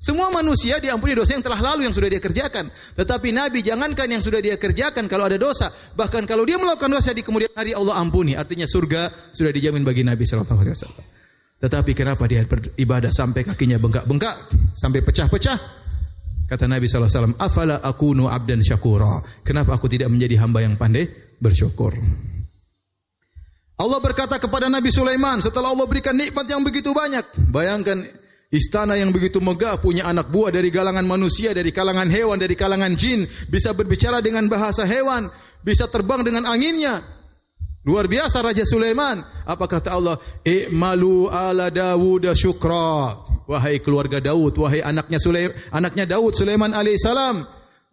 Semua manusia diampuni dosa yang telah lalu yang sudah dia kerjakan. Tetapi Nabi jangankan yang sudah dia kerjakan, kalau ada dosa, bahkan kalau dia melakukan dosa di kemudian hari Allah ampuni. Artinya surga sudah dijamin bagi Nabi SAW. Tetapi kenapa dia beribadah sampai kakinya bengkak-bengkak, sampai pecah-pecah? Kata Nabi SAW, afala akunu abdan syakura. Kenapa aku tidak menjadi hamba yang pandai bersyukur? Allah berkata kepada Nabi Sulaiman setelah Allah berikan nikmat yang begitu banyak. Bayangkan istana yang begitu megah, punya anak buah dari kalangan manusia, dari kalangan hewan, dari kalangan jin, bisa berbicara dengan bahasa hewan, bisa terbang dengan anginnya. Luar biasa Raja Sulaiman. Apa kata Allah? I'malu ala Dawud syukra. Wahai keluarga Daud, wahai anaknya Daud, Sulaiman alaihissalam,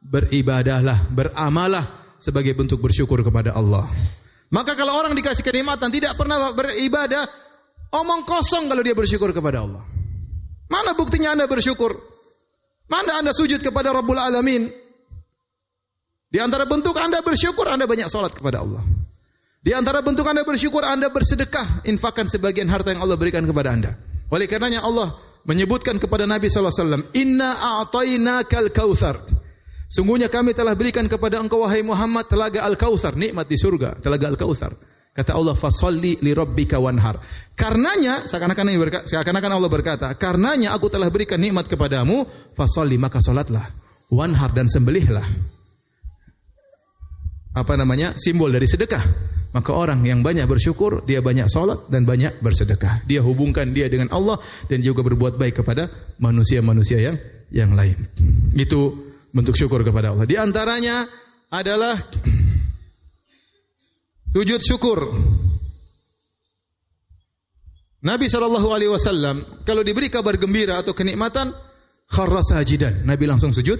beribadahlah, beramalah sebagai bentuk bersyukur kepada Allah. Maka kalau orang dikasih kenikmatan tidak pernah beribadah, omong kosong kalau dia bersyukur kepada Allah. Mana buktinya Anda bersyukur? Mana Anda sujud kepada Rabbul Alamin? Di antara bentuk Anda bersyukur, Anda banyak salat kepada Allah. Di antara bentuk Anda bersyukur, Anda bersedekah, infakkan sebagian harta yang Allah berikan kepada Anda. Oleh karenanya Allah menyebutkan kepada Nabi SAW, Inna a'tainakal kautsar. Sungguhnya kami telah berikan kepada engkau wahai Muhammad telaga Al-Kautsar, nikmat di surga, telaga Al-Kautsar. Kata Allah, fasalli li rabbika wanhar. Karenanya, seakan-akan Allah berkata, karenanya aku telah berikan nikmat kepadamu, fasalli, maka salatlah, wanhar, dan sembelihlah. Apa namanya? Simbol dari sedekah. Maka orang yang banyak bersyukur, dia banyak salat dan banyak bersedekah. Dia hubungkan dia dengan Allah dan juga berbuat baik kepada manusia-manusia yang lain. Itu bentuk syukur kepada Allah. Di antaranya adalah sujud syukur. Nabi SAW kalau diberi kabar gembira atau kenikmatan, kharra sajidan. Nabi langsung sujud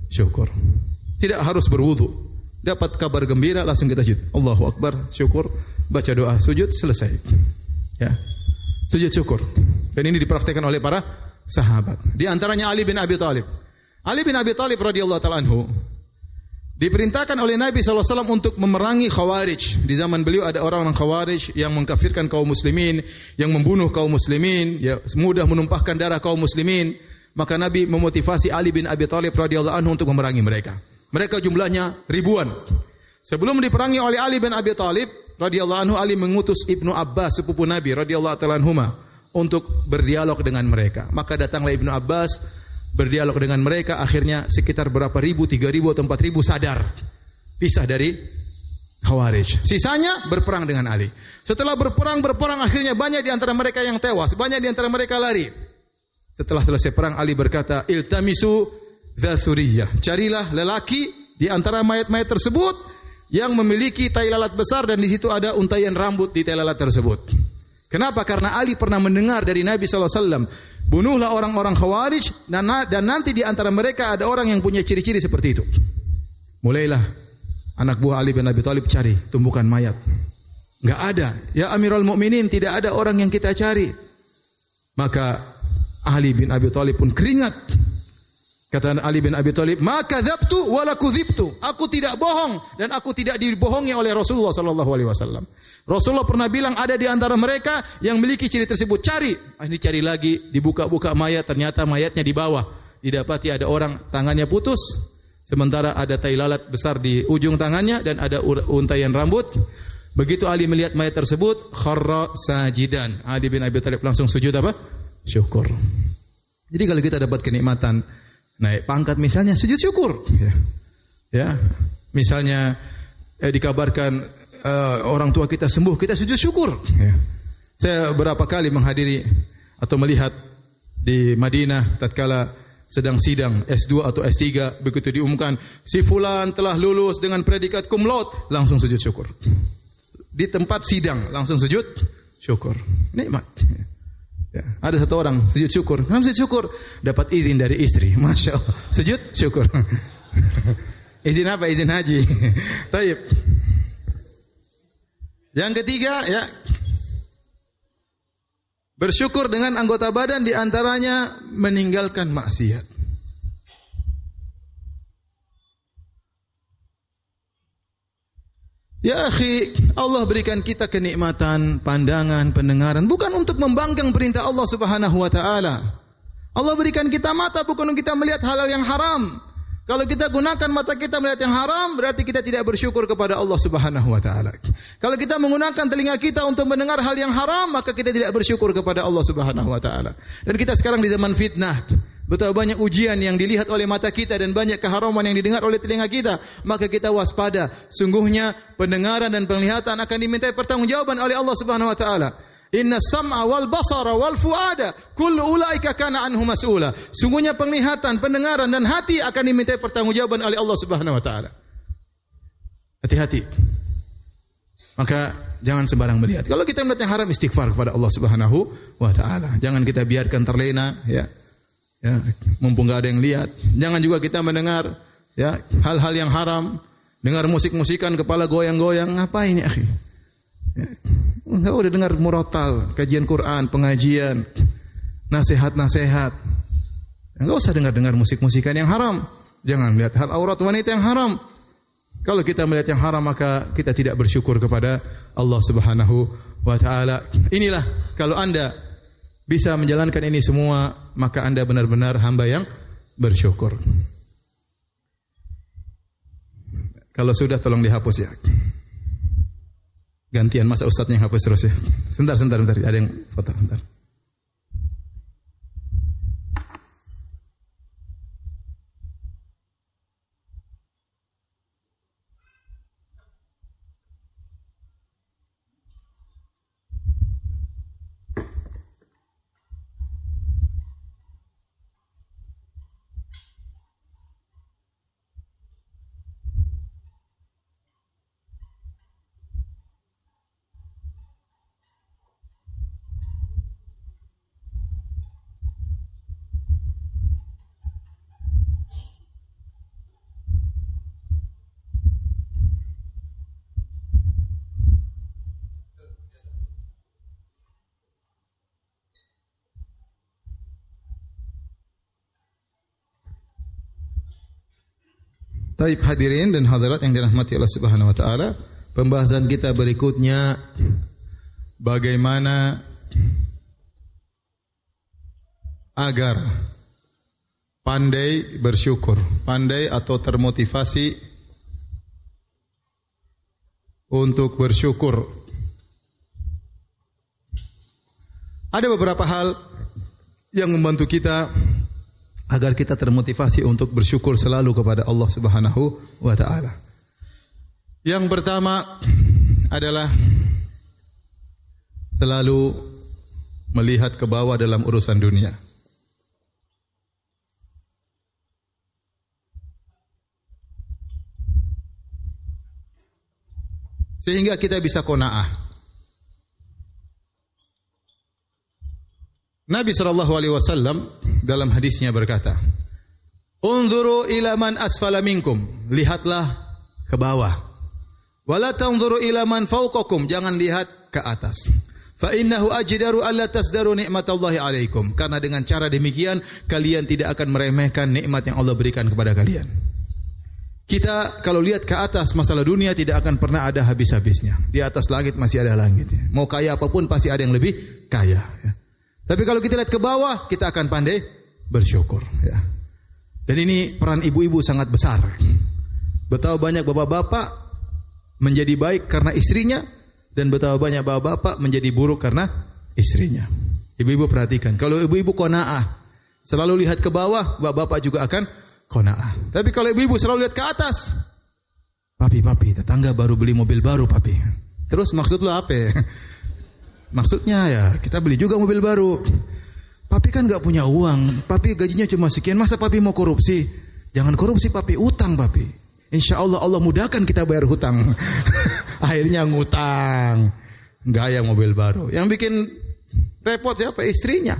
syukur. Tidak harus berwudu. Dapat kabar gembira langsung kita sujud. Allahu Akbar, syukur, baca doa, sujud, selesai. Ya. Sujud syukur. Dan ini dipraktikkan oleh para sahabat. Di antaranya Ali bin Abi Thalib. Ali bin Abi Thalib radhiyallahu ta'ala anhu diperintahkan oleh Nabi SAW untuk memerangi Khawarij. Di zaman beliau ada orang-orang Khawarij yang mengkafirkan kaum muslimin, yang membunuh kaum muslimin, ya, mudah menumpahkan darah kaum muslimin. Maka Nabi memotivasi Ali bin Abi Thalib radhiyallahu anhu untuk memerangi mereka. Mereka jumlahnya ribuan. Sebelum diperangi oleh Ali bin Abi Thalib radhiyallahu anhu, Ali mengutus Ibnu Abbas, sepupu Nabi radhiyallahu ta'ala anhuma, untuk berdialog dengan mereka. Maka datanglah Ibnu Abbas berdialog dengan mereka. Akhirnya sekitar berapa ribu, 3.000 atau 4.000 sadar, pisah dari Khawarij. Sisanya berperang dengan Ali. Setelah berperang akhirnya banyak di antara mereka yang tewas, banyak di antara mereka lari. Setelah selesai perang, Ali berkata, iltamisu dzasuriyah. Carilah lelaki di antara mayat-mayat tersebut yang memiliki tai lalat besar dan di situ ada untaian rambut di tai lalat tersebut. Kenapa? Karena Ali pernah mendengar dari Nabi SAW, bunuhlah orang-orang Khawarij dan nanti di antara mereka ada orang yang punya ciri-ciri seperti itu. Mulailah anak buah Ali bin Abi Thalib cari tumbukan mayat. Enggak ada. Ya Amirul Mukminin, tidak ada orang yang kita cari. Maka Ali bin Abi Thalib pun keringat. Kata Ali bin Abi Thalib, "Ma kadzabtu wa la kudzibtu." Aku tidak bohong dan aku tidak dibohongi oleh Rasulullah sallallahu alaihi wasallam. Rasulullah pernah bilang ada di antara mereka yang memiliki ciri tersebut. Cari. Ini cari lagi, dibuka-buka mayat, ternyata mayatnya di bawah. Didapati ada orang tangannya putus, sementara ada tai lalat besar di ujung tangannya dan ada untaian rambut. Begitu Ali melihat mayat tersebut, kharra sajidan. Ali bin Abi Thalib langsung sujud apa? Syukur. Jadi kalau kita dapat kenikmatan naik pangkat misalnya, sujud syukur. Ya. Misalnya dikabarkan orang tua kita sembuh, kita sujud syukur. Ya. Saya berapa kali menghadiri atau melihat di Madinah tatkala sedang sidang S2 atau S3, begitu diumumkan si fulan telah lulus dengan predikat cum laude, langsung sujud syukur. Di tempat sidang langsung sujud syukur. Nikmat. Ya. Ada satu orang sujud syukur. Kenapa sujud syukur? Dapat izin dari istri. Masya Allah. Sujud syukur. Izin apa? Izin haji. Taib. Yang ketiga, ya, bersyukur dengan anggota badan, di antaranya meninggalkan maksiat. Ya akhi, Allah berikan kita kenikmatan, pandangan, pendengaran bukan untuk membangkang perintah Allah Subhanahu wa taala. Allah berikan kita mata bukan untuk kita melihat hal-hal yang haram. Kalau kita gunakan mata kita melihat yang haram, berarti kita tidak bersyukur kepada Allah Subhanahu wa taala. Kalau kita menggunakan telinga kita untuk mendengar hal yang haram, maka kita tidak bersyukur kepada Allah Subhanahu wa taala. Dan kita sekarang di zaman fitnah, betapa banyak ujian yang dilihat oleh mata kita dan banyak keharaman yang didengar oleh telinga kita, maka kita waspada. Sungguhnya pendengaran dan penglihatan akan dimintai pertanggungjawaban oleh Allah Subhanahu wa taala. Inna sam'a wal basara wal fuada kullu ulaika kana anhu mas'ula. Sungguhnya penglihatan, pendengaran dan hati akan dimintai pertanggungjawaban oleh Allah Subhanahu wa taala. Hati-hati. Maka jangan sembarang melihat. Kalau kita melihat yang haram, istighfar kepada Allah Subhanahu wa taala. Jangan kita biarkan terlena, ya. Ya, mumpung enggak ada yang lihat. Jangan juga kita mendengar, ya, hal-hal yang haram, dengar musik-musikan, kepala goyang-goyang, ngapain ya, akhi? Ya. Enggak udah dengar murotal, kajian Quran, pengajian, nasihat-nasihat. Enggak usah dengar musik-musikan yang haram. Jangan lihat hal aurat wanita yang haram. Kalau kita melihat yang haram, maka kita tidak bersyukur kepada Allah Subhanahu wa taala. Inilah kalau Anda bisa menjalankan ini semua, maka Anda benar-benar hamba yang bersyukur. Kalau sudah tolong dihapus ya. Gantian masa ustadznya yang hapus terus ya. Sebentar, ada yang foto, sebentar. Taib hadirin dan hadirat yang dirahmati Allah Subhanahu wa taala, pembahasan kita berikutnya bagaimana agar pandai bersyukur, pandai atau termotivasi untuk bersyukur. Ada beberapa hal yang membantu kita agar kita termotivasi untuk bersyukur selalu kepada Allah Subhanahu wa taala. Yang pertama adalah selalu melihat ke bawah dalam urusan dunia. Sehingga kita bisa qanaah. Nabi SAW dalam hadisnya berkata, "Unzuru ila man asfala minkum." Lihatlah ke bawah. "Wala tanzuru ila man fawqakum." Jangan lihat ke atas. Fa innahu ajdaru alla tasdaru nikmatallahi alaikum. Karena dengan cara demikian kalian tidak akan meremehkan nikmat yang Allah berikan kepada kalian. Kita kalau lihat ke atas masalah dunia tidak akan pernah ada habis-habisnya. Di atas langit masih ada langit. Mau kaya apapun pasti ada yang lebih kaya. Tapi kalau kita lihat ke bawah kita akan pandai bersyukur. Dan ini peran ibu-ibu sangat besar. Betapa banyak bapak-bapak menjadi baik karena istrinya. Dan betapa banyak bapak-bapak menjadi buruk karena istrinya. Ibu-ibu perhatikan, kalau ibu-ibu qanaah, selalu lihat ke bawah, bapak-bapak juga akan qanaah. Tapi kalau ibu-ibu selalu lihat ke atas, papi, tetangga baru beli mobil baru, papi. Terus maksud lo apa? Maksudnya ya, kita beli juga mobil baru. Papi kan enggak punya uang, papi gajinya cuma sekian, masa papi mau korupsi? Jangan korupsi papi, utang papi. Insya Allah Allah mudahkan kita bayar hutang. Akhirnya ngutang, gaya mobil baru. Yang bikin repot siapa? Istrinya.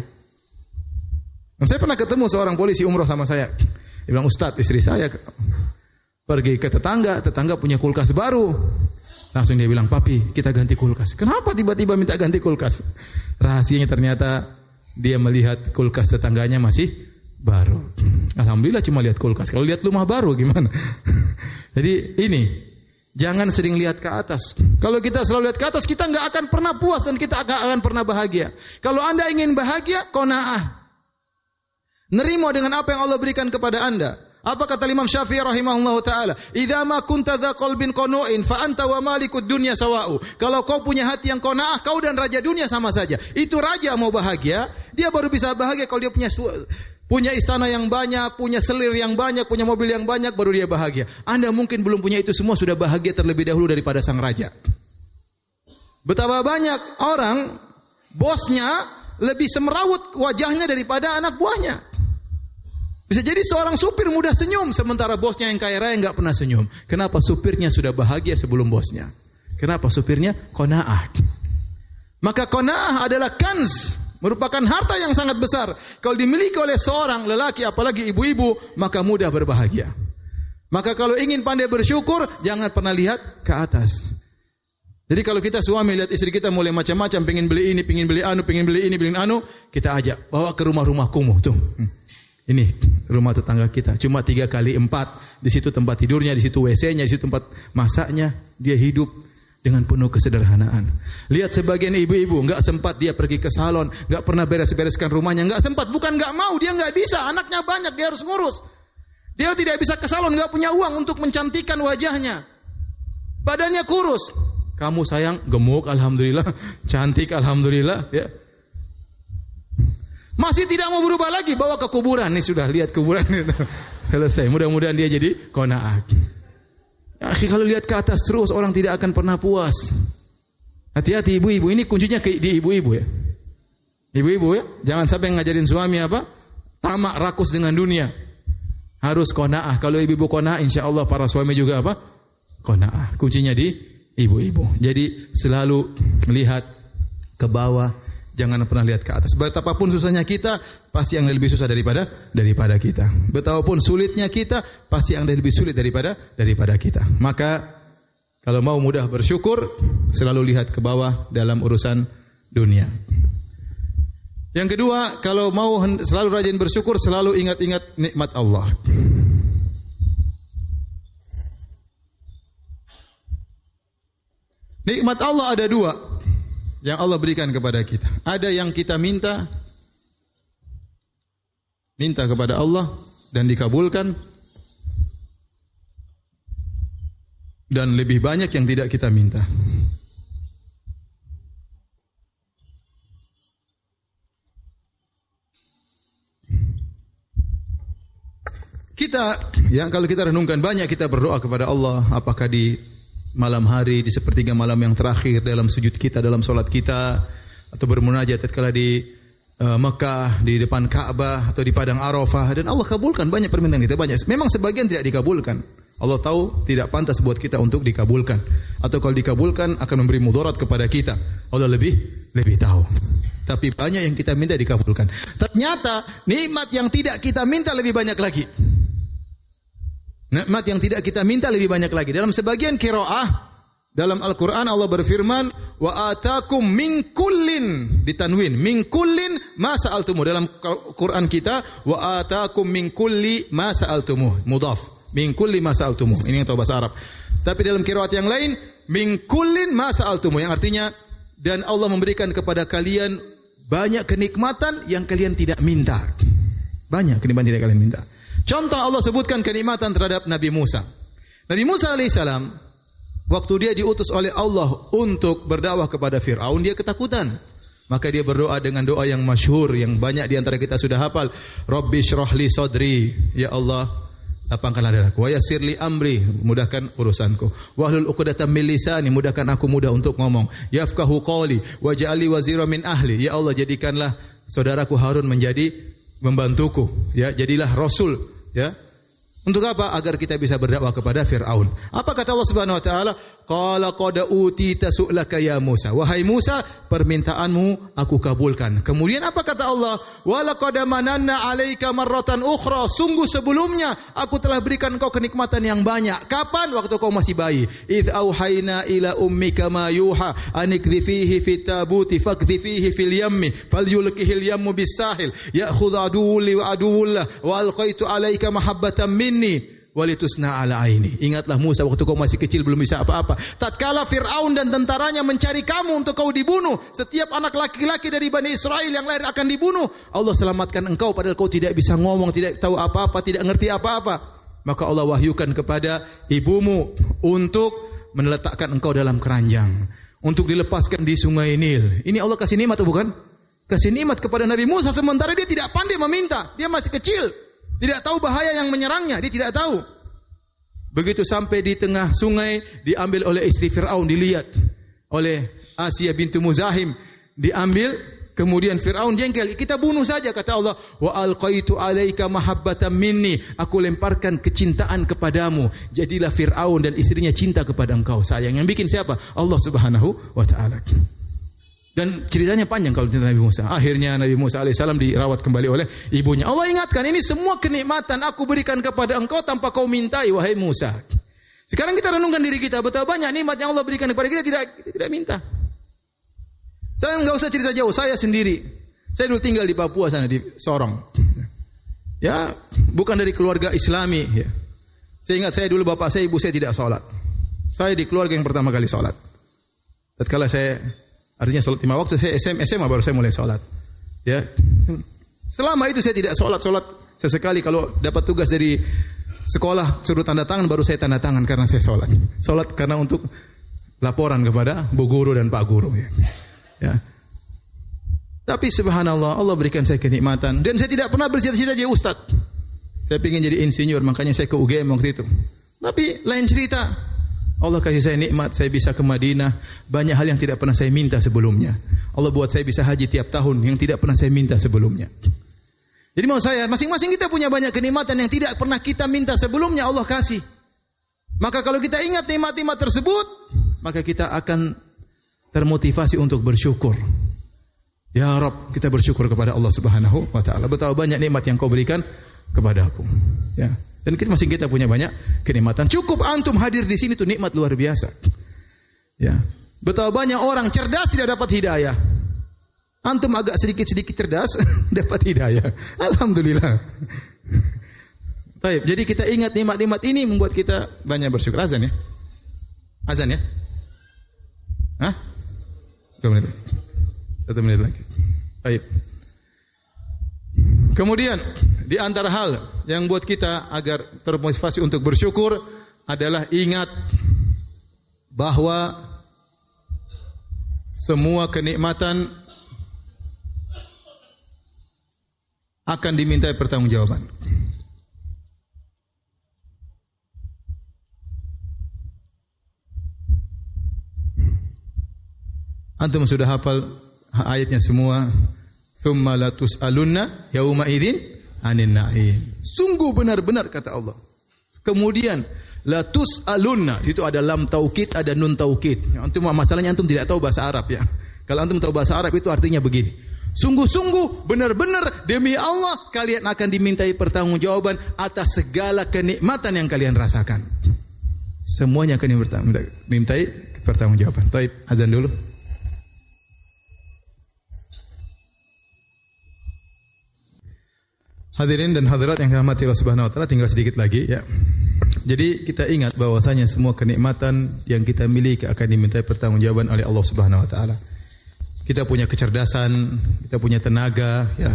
Saya pernah ketemu seorang polisi umroh sama saya. Dia bilang, Ustadz, istri saya pergi ke tetangga punya kulkas baru. Langsung dia bilang, papi kita ganti kulkas. Kenapa tiba-tiba minta ganti kulkas? Rahasianya ternyata dia melihat kulkas tetangganya masih baru. Alhamdulillah cuma lihat kulkas. Kalau lihat rumah baru gimana? Jadi ini, jangan sering lihat ke atas. Kalau kita selalu lihat ke atas, kita enggak akan pernah puas dan kita akan pernah bahagia. Kalau Anda ingin bahagia, qanaah. Nerima dengan apa yang Allah berikan kepada Anda. Apa kata Imam Syafi'i rahimahullahu taala? "Idza ma kunta dza qalbin qanu'in fa anta wa malikud dunya sawa'u." Kalau kau punya hati yang qanaah, kau dan raja dunia sama saja. Itu raja mau bahagia, dia baru bisa bahagia kalau dia punya istana yang banyak, punya selir yang banyak, punya mobil yang banyak, baru dia bahagia. Anda mungkin belum punya itu semua, sudah bahagia terlebih dahulu daripada sang raja. Betapa banyak orang, bosnya lebih semrawut wajahnya daripada anak buahnya. Bisa jadi seorang supir mudah senyum, sementara bosnya yang kaya raya enggak pernah senyum. Kenapa? Supirnya sudah bahagia sebelum bosnya. Kenapa? Supirnya qanaah. Maka qanaah adalah kanz, merupakan harta yang sangat besar. Kalau dimiliki oleh seorang lelaki, apalagi ibu-ibu, maka mudah berbahagia. Maka kalau ingin pandai bersyukur, jangan pernah lihat ke atas. Jadi kalau kita suami lihat istri kita mulai macam-macam, pengen beli ini, pengen beli anu, pengen beli ini, beli anu, kita ajak, bawa ke rumah-rumah kumuh tuh. Ini rumah tetangga kita, cuma 3x4, di situ tempat tidurnya, di situ WC-nya, di situ tempat masaknya, dia hidup dengan penuh kesederhanaan. Lihat sebagian ibu-ibu, enggak sempat dia pergi ke salon, enggak pernah beres-bereskan rumahnya, enggak sempat, bukan enggak mau, dia enggak bisa, anaknya banyak, dia harus ngurus. Dia tidak bisa ke salon, enggak punya uang untuk mencantikkan wajahnya. Badannya kurus. Kamu sayang, gemuk alhamdulillah, cantik alhamdulillah, ya. Masih tidak mau berubah lagi, bawa ke kuburan. Nih sudah lihat kuburan selesai. Mudah-mudahan dia jadi qanaah. Akhi, kalau lihat ke atas terus orang tidak akan pernah puas. Hati-hati ibu-ibu, ini kuncinya di ibu-ibu ya. Ibu-ibu ya, jangan sampai ngajarin suami apa? Tamak, rakus dengan dunia. Harus qanaah. Kalau ibu-ibu qanaah, insyaallah para suami juga apa? Qanaah. Kuncinya di ibu-ibu. Jadi selalu melihat ke bawah. Jangan pernah lihat ke atas. Betapapun susahnya kita, pasti yang lebih susah daripada kita. Betapapun sulitnya kita, pasti yang lebih sulit daripada kita. Maka kalau mau mudah bersyukur, selalu lihat ke bawah dalam urusan dunia. Yang kedua, kalau mau selalu rajin bersyukur, selalu ingat-ingat nikmat Allah. Nikmat Allah ada dua yang Allah berikan kepada kita. Ada yang kita minta kepada Allah dan dikabulkan, dan lebih banyak yang tidak kita minta. Kita, ya kalau kita renungkan, banyak kita berdoa kepada Allah, apakah di malam hari, di sepertiga malam yang terakhir, dalam sujud kita, dalam solat kita, atau bermunajat tatkala di Mekah, di depan Ka'bah, atau di padang Arafah, dan Allah kabulkan banyak permintaan kita, banyak. Memang sebagian tidak dikabulkan. Allah tahu tidak pantas buat kita untuk dikabulkan, atau kalau dikabulkan akan memberi mudarat kepada kita. Allah lebih tahu. Tapi banyak yang kita minta dikabulkan. Ternyata nikmat yang tidak kita minta lebih banyak lagi. Nikmat yang tidak kita minta lebih banyak lagi. Dalam sebagian qiraah, Dalam Al-Quran Allah berfirman, wa atakum min kullin, ditanwin, min kullin ma sa'altumuh. Dalam Quran kita, wa atakum min kulli ma sa'altumuh, mudhaf, min kulli ma sa'altumuh. Ini yang tahu bahasa Arab. Tapi dalam qiraat yang lain, min kullin ma sa'altumuh, yang artinya dan Allah memberikan kepada kalian banyak kenikmatan yang kalian tidak minta. Banyak kenikmatan yang tidak kalian minta. Contoh Allah sebutkan kenikmatan terhadap Nabi Musa. Nabi Musa alaihissalam, waktu dia diutus oleh Allah untuk berdakwah kepada Fir'aun, dia ketakutan. Maka dia berdoa dengan doa yang masyhur, yang banyak di antara kita sudah hafal. Rabbi syrah li sadri. Ya Allah, lapangkanlah dadaku. Wa yassir li amri, mudahkan urusanku. Wahlul 'uqdatam min lisani, mudahkan aku mudah untuk ngomong. Yafqahu qawli waj'alni wazira min ahli. Ya Allah, jadikanlah saudaraku Harun menjadi membantuku. Ya, jadilah rasul, ya. Untuk apa? Agar kita bisa berdakwah kepada Fir'aun. Apa kata Allah Subhanahu wa taala? Qala qad utita su'laka ya Musa. Wahai Musa, permintaanmu aku kabulkan. Kemudian apa kata Allah? Wa laqad mananna 'alaika marratan ukhra. Sungguh sebelumnya aku telah berikan engkau kenikmatan yang banyak. Kapan? Waktu kau masih bayi. Idz auhayna ila ummika ma yuha anikdhifihi fit tabuti fakdhifihi fil yammi falyulqihil yammu bis sahil ya'khudhu aduwwi wa aduwwullah wa alqaitu 'alaika mahabbatan minni walitusna ala aini. Ingatlah Musa waktu kau masih kecil belum bisa apa-apa. Tatkala Fir'aun dan tentaranya mencari kamu untuk kau dibunuh, setiap anak laki-laki dari Bani Israel yang lahir akan dibunuh. Allah selamatkan engkau padahal kau tidak bisa ngomong, tidak tahu apa-apa, tidak ngerti apa-apa. Maka Allah wahyukan kepada ibumu untuk meletakkan engkau dalam keranjang, untuk dilepaskan di sungai Nil. Ini Allah kasih nikmat atau bukan? Kasih nikmat kepada Nabi Musa sementara dia tidak pandai meminta. Dia masih kecil. Tidak tahu bahaya yang menyerangnya, dia tidak tahu. Begitu sampai di tengah sungai, diambil oleh istri Fir'aun, dilihat oleh Asia bintu Muzahim, diambil, kemudian Fir'aun jengkel, kita bunuh saja, kata Allah, wa alqaitu 'alaika mahabbatan minni, aku lemparkan kecintaan kepadamu, jadilah Fir'aun dan istrinya cinta kepada engkau. Sayang, yang bikin siapa? Allah Subhanahu wa taala. Dan ceritanya panjang kalau cerita Nabi Musa. Akhirnya Nabi Musa alaihissalam dirawat kembali oleh ibunya. Allah ingatkan, ini semua kenikmatan aku berikan kepada engkau tanpa kau mintai, wahai Musa. Sekarang kita renungkan diri kita, betapa banyak nikmat yang Allah berikan kepada kita tidak minta. Saya enggak usah cerita jauh, saya sendiri. Saya dulu tinggal di Papua sana, di Sorong. Ya, bukan dari keluarga Islami. Ya. Saya ingat saya dulu bapak saya, ibu saya tidak sholat. Saya di keluarga yang pertama kali sholat. Tatkala saya artinya sholat 5 waktu, saya SMA baru saya mulai sholat. Ya. Selama itu saya tidak sholat sesekali kalau dapat tugas dari sekolah suruh tanda tangan baru saya tanda tangan karena saya sholat. Sholat karena untuk laporan kepada bu guru dan pak guru. Ya. Tapi subhanallah, Allah berikan saya kenikmatan dan saya tidak pernah bercita-cita jadi ustaz. Saya ingin jadi insinyur, makanya saya ke UGM waktu itu. Tapi lain cerita. Allah kasih saya nikmat, saya bisa ke Madinah. Banyak hal yang tidak pernah saya minta sebelumnya. Allah buat saya bisa haji tiap tahun yang tidak pernah saya minta sebelumnya. Jadi mau saya, masing-masing kita punya banyak kenikmatan yang tidak pernah kita minta sebelumnya, Allah kasih. Maka kalau kita ingat nikmat-nikmat tersebut, maka kita akan termotivasi untuk bersyukur. Ya Rabb, kita bersyukur kepada Allah Subhanahu wa taala. Betapa banyak nikmat yang kau berikan kepada aku. Ya. Dan kita punya banyak kenikmatan. Cukup antum hadir di sini itu nikmat luar biasa. Ya. Betapa banyak orang cerdas tidak dapat hidayah. Antum agak sedikit-sedikit cerdas dapat hidayah. Alhamdulillah. Baik, jadi kita ingat nikmat-nikmat ini membuat kita banyak bersyukur. Azan ya? Azan ya? Hah? 2 menit. 1 menit lagi. Baik. Kemudian di antara hal yang buat kita agar termotivasi untuk bersyukur adalah ingat bahwa semua kenikmatan akan dimintai pertanggungjawaban. Antum sudah hafal ayatnya semua. Tsumma la tus'alunna yauma idzin 'anin na'im. Sungguh benar-benar kata Allah. Kemudian la tus'alunna, itu ada lam taukid, ada nun taukid. Antum masalahnya antum tidak tahu bahasa Arab ya. Kalau antum tahu bahasa Arab itu artinya begini. Sungguh-sungguh benar-benar demi Allah kalian akan dimintai pertanggungjawaban atas segala kenikmatan yang kalian rasakan. Semuanya akan dimintai pertanggungjawaban. Taib, azan dulu. Hadirin dan hadirat yang dirahmati Allah Subhanahu wa taala, tinggal sedikit lagi ya. Jadi kita ingat bahwasanya semua kenikmatan yang kita miliki akan dimintai pertanggungjawaban oleh Allah Subhanahu wa taala. Kita punya kecerdasan, kita punya tenaga ya.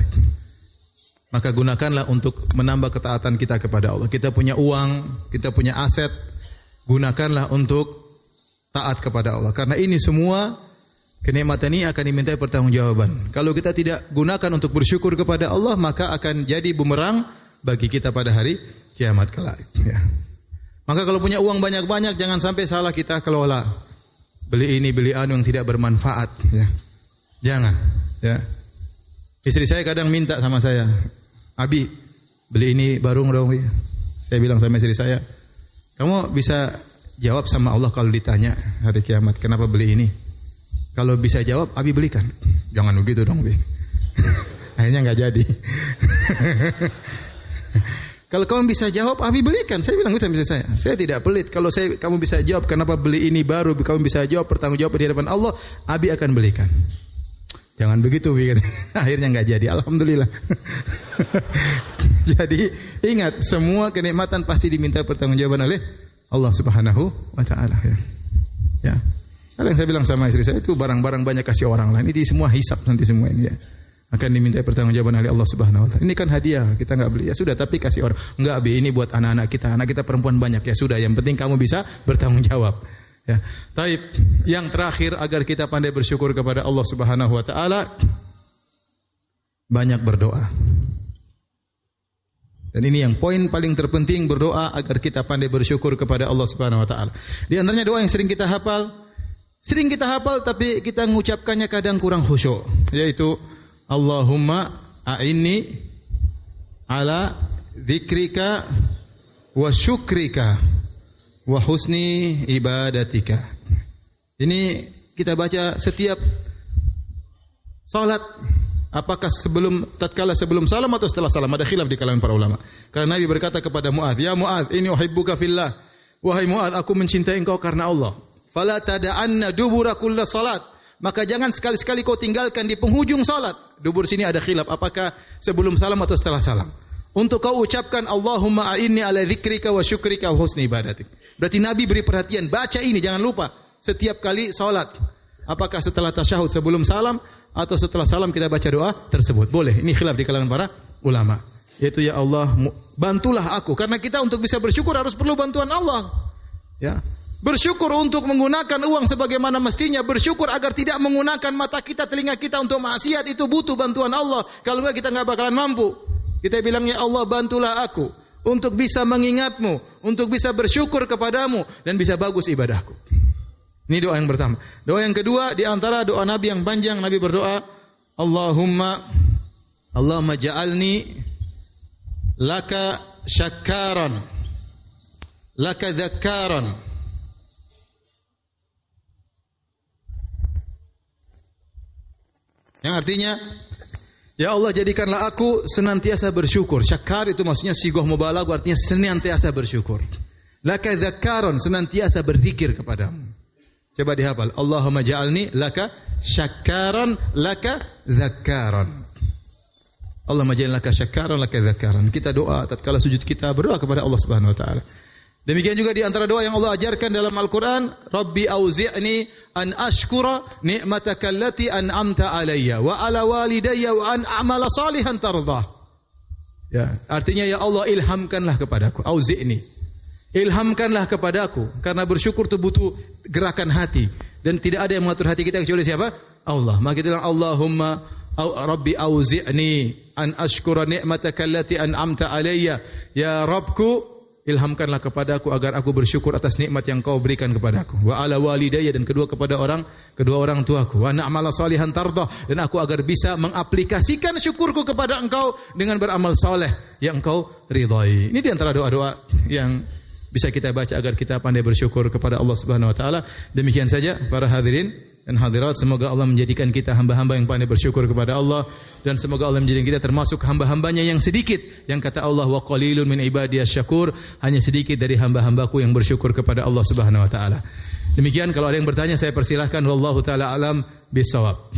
Maka gunakanlah untuk menambah ketaatan kita kepada Allah. Kita punya uang, kita punya aset, gunakanlah untuk taat kepada Allah. Karena ini semua kenikmatan ini akan dimintai pertanggungjawaban. Kalau kita tidak gunakan untuk bersyukur kepada Allah, maka akan jadi bumerang bagi kita pada hari kiamat kelak. Ya. Maka kalau punya uang banyak-banyak, jangan sampai salah kita kelola. Beli ini, beli anu yang tidak bermanfaat. Ya. Jangan. Ya. Istri saya kadang minta sama saya, Abi, beli ini barung dong. Saya bilang sama istri saya, kamu bisa jawab sama Allah kalau ditanya hari kiamat, kenapa beli ini? Kalau bisa jawab, Abi belikan. Jangan begitu dong, Bi. Akhirnya enggak jadi. Kalau kamu bisa jawab, Abi belikan. Saya bilang sama istri saya tidak pelit. Kalau kamu bisa jawab kenapa beli ini baru, kamu bisa jawab pertanggungjawab di hadapan Allah, Abi akan belikan. Jangan begitu, Bi. Akhirnya enggak jadi. Alhamdulillah. Jadi ingat, semua kenikmatan pasti diminta pertanggungjawaban oleh Allah Subhanahu wa taala ya. Ya. Yang saya bilang sama istri saya itu barang-barang banyak kasih orang lain. Ini semua hisab nanti semua ini ya. Akan diminta pertanggungjawaban oleh Allah Subhanahu wa taala. Ini kan hadiah, kita enggak beli. Ya sudah, tapi kasih orang. Enggak, Bi, ini buat anak-anak kita. Anak kita perempuan banyak. Ya sudah, yang penting kamu bisa bertanggung jawab. Ya. Taib, yang terakhir agar kita pandai bersyukur kepada Allah Subhanahu wa taala, banyak berdoa. Dan ini yang poin paling terpenting, berdoa agar kita pandai bersyukur kepada Allah Subhanahu wa taala. Di antaranya doa yang sering kita hafal tapi kita mengucapkannya kadang kurang khusyuk, yaitu Allahumma a'inni ala dzikrika wa syukrika wa husni ibadatika. Ini kita baca setiap salat, apakah tatkala sebelum salam atau setelah salam, ada khilaf di kalangan para ulama. Karena Nabi berkata kepada Muadz, "Ya Muadz, inni uhibbuka fillah." Wahai Muadz, aku mencintai engkau karena Allah. Fala tada'anna dubura kulli salat. Maka jangan sekali-sekali kau tinggalkan di penghujung salat. Dubur sini ada khilaf, apakah sebelum salam atau setelah salam. Untuk kau ucapkan Allahumma a'inni ala dzikrika wa syukrika wa husni ibadatik. Berarti Nabi beri perhatian, baca ini jangan lupa setiap kali salat. Apakah setelah tasyahud sebelum salam atau setelah salam kita baca doa tersebut. Boleh. Ini khilaf di kalangan para ulama. Yaitu ya Allah, bantulah aku. Karena kita untuk bisa bersyukur harus perlu bantuan Allah. Ya. Bersyukur untuk menggunakan uang sebagaimana mestinya. Bersyukur agar tidak menggunakan mata kita, telinga kita untuk maksiat. Itu butuh bantuan Allah. Kalau enggak kita enggak bakalan mampu. Kita bilang ya Allah, bantulah aku untuk bisa mengingatmu, untuk bisa bersyukur kepadamu dan bisa bagus ibadahku. Ini doa yang pertama. Doa yang kedua, di antara doa Nabi yang panjang, Nabi berdoa, Allahumma ja'alni laka syakkaran, laka dzakkaran. Yang artinya, ya Allah, jadikanlah aku senantiasa bersyukur. Syakkar itu maksudnya sigoh mubalagh, artinya senantiasa bersyukur. Laka dzakkaran, senantiasa berzikir kepadamu. Coba dihafal. Allahumma ja'alni laka syakkaran laka dzakkaran. Allahumma ja'alni laka syakkaran laka dzakkaran. Kita doa tatkala sujud kita berdoa kepada Allah Subhanahu wa taala. Demikian juga di antara doa yang Allah ajarkan dalam Al-Qur'an, Rabbi auzi'ni an ashkura ni'mataka allati an'amta alayya wa ala walidayya wa an a'mala salihan tardah. Ya, artinya ya Allah, ilhamkanlah kepadaku, auzi'ni. Ilhamkanlah kepadaku, karena bersyukur itu butuh gerakan hati dan tidak ada yang mengatur hati kita kecuali siapa? Allah. Maka kita bilang Allahumma Rabbi auzi'ni an ashkura ni'mataka allati an'amta alayya. Ya Rabbku, ilhamkanlah kepadaku agar aku bersyukur atas nikmat yang kau berikan kepadaku. Wa ala walidayya, dan kedua orang tuaku. Wa na'mala salihan tardah, dan aku agar bisa mengaplikasikan syukurku kepada engkau dengan beramal saleh yang engkau ridhai. Ini di antara doa-doa yang bisa kita baca agar kita pandai bersyukur kepada Allah Subhanahu wa taala. Demikian saja para hadirin dan hadirat, semoga Allah menjadikan kita hamba-hamba yang pandai bersyukur kepada Allah, dan semoga Allah menjadikan kita termasuk hamba-hambanya yang sedikit, yang kata Allah, wa qalilun min ibadiyasy syakur, hanya sedikit dari hamba-hambaku yang bersyukur kepada Allah Subhanahu wa taala. Demikian, kalau ada yang bertanya saya persilahkan. Wallahu taala alam bisawab.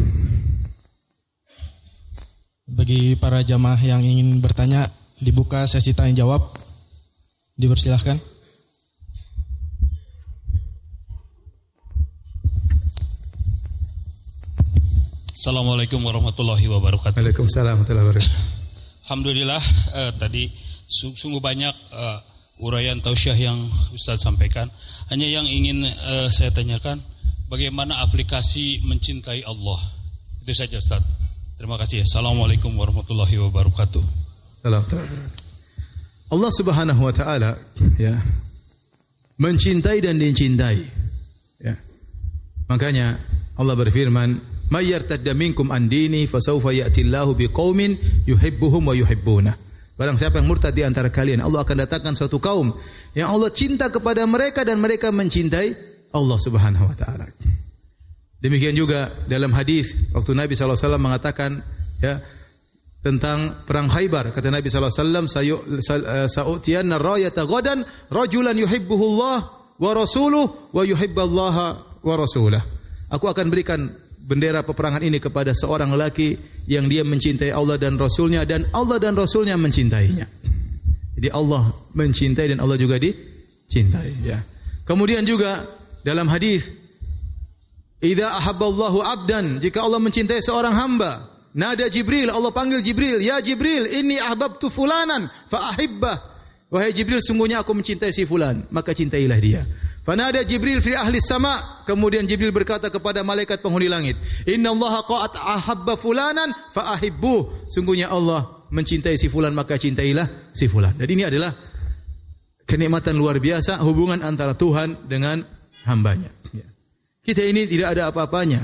Bagi para jamaah yang ingin bertanya, dibuka sesi tanya jawab. Dipersilahkan. Assalamualaikum warahmatullahi wabarakatuh. Waalaikumsalam warahmatullahi wabarakatuh. Alhamdulillah, tadi sungguh banyak uraian tausiah yang Ustaz sampaikan. Hanya yang ingin saya tanyakan, bagaimana aplikasi mencintai Allah? Itu saja Ustaz. Terima kasih. Assalamualaikum warahmatullahi wabarakatuh. Allah Subhanahu wa taala ya mencintai dan dicintai. Ya. Makanya Allah berfirman, "May yartadda minkum an dini fasawfa ya'tillahu biqaumin yuhibbuhum wa yuhibbuna." Barang siapa yang murtad di antara kalian, Allah akan datangkan suatu kaum yang Allah cinta kepada mereka dan mereka mencintai Allah Subhanahu wa taala. Demikian juga dalam hadis waktu Nabi sallallahu alaihi wasallam mengatakan ya tentang perang Khaibar, kata Nabi sallallahu alaihi wasallam, sa'utiyanna rayata ghadan rajulan yuhibbuhullah wa rasuluhu wa yuhibballaha wa rasulahu. Aku akan berikan bendera peperangan ini kepada seorang lelaki yang dia mencintai Allah dan Rasulnya, dan Allah dan Rasulnya mencintainya. Jadi Allah mencintai dan Allah juga dicintai. Ya. Kemudian juga dalam hadis, "Idza ahabballahu 'abdan", jika Allah mencintai seorang hamba, nada Jibril, Allah panggil Jibril, "Ya Jibril, inni ahbabtu fulanan fa ahibbah." Wahai Jibril, sungguhnya aku mencintai si fulan, maka cintailah dia. Fanada Jibril fi ahli sama, kemudian Jibril berkata kepada malaikat penghuni langit, "Innallaha qad ahabba fulanan fa ahibbuh." Sungguhnya Allah mencintai si fulan, maka cintailah si fulan. Dan ini adalah kenikmatan luar biasa hubungan antara Tuhan dengan hambanya. Ya. Kita ini tidak ada apa-apanya.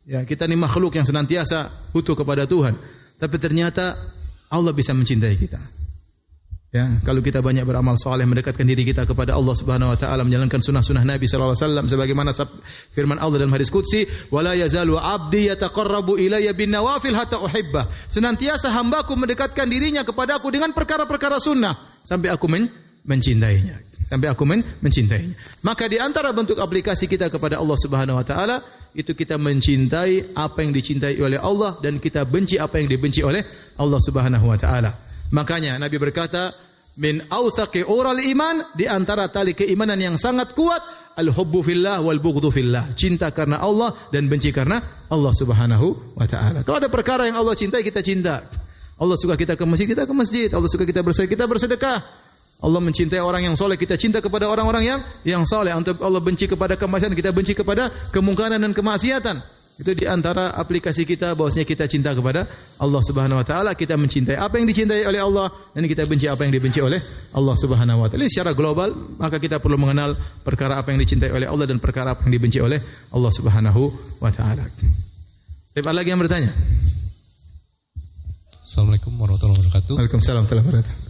Ya, kita ini makhluk yang senantiasa butuh kepada Tuhan, tapi ternyata Allah bisa mencintai kita. Ya, kalau kita banyak beramal saleh, mendekatkan diri kita kepada Allah Subhanahu wa taala, menjalankan sunnah-sunnah Nabi sallallahu alaihi wasallam sebagaimana firman Allah dalam hadis qudsi, "Wala yazalu 'abdi yataqarrabu ilayya bin nawafil hatta uhibbah." Senantiasa hambaku mendekatkan dirinya kepadaku dengan perkara-perkara sunnah sampai aku mencintainya. Sampai aku mencintainya. Maka di antara bentuk aplikasi kita kepada Allah Subhanahu wa taala itu kita mencintai apa yang dicintai oleh Allah dan kita benci apa yang dibenci oleh Allah Subhanahu wa taala. Makanya Nabi berkata, "Min awthaqi ural iman", di antara tali keimanan yang sangat kuat, al-hubbu fillah wal bughdhu fillah. Cinta karena Allah dan benci karena Allah Subhanahu wa taala. Kalau ada perkara yang Allah cintai, kita cinta. Allah suka kita ke masjid, kita ke masjid. Allah suka kita bersedekah. Allah mencintai orang yang soleh, kita cinta kepada orang-orang yang soleh. Untuk Allah benci kepada kemaksiatan, kita benci kepada kemungkaran dan kemaksiatan. Itu di antara aplikasi kita, bahwasanya kita cinta kepada Allah Subhanahu wa taala, kita mencintai apa yang dicintai oleh Allah dan kita benci apa yang dibenci oleh Allah Subhanahu wa taala. Secara global, maka kita perlu mengenal perkara apa yang dicintai oleh Allah dan perkara apa yang dibenci oleh Allah Subhanahu wa taala. Ada lagi yang bertanya? Assalamualaikum warahmatullahi wabarakatuh. Waalaikumsalam warahmatullahi wabarakatuh.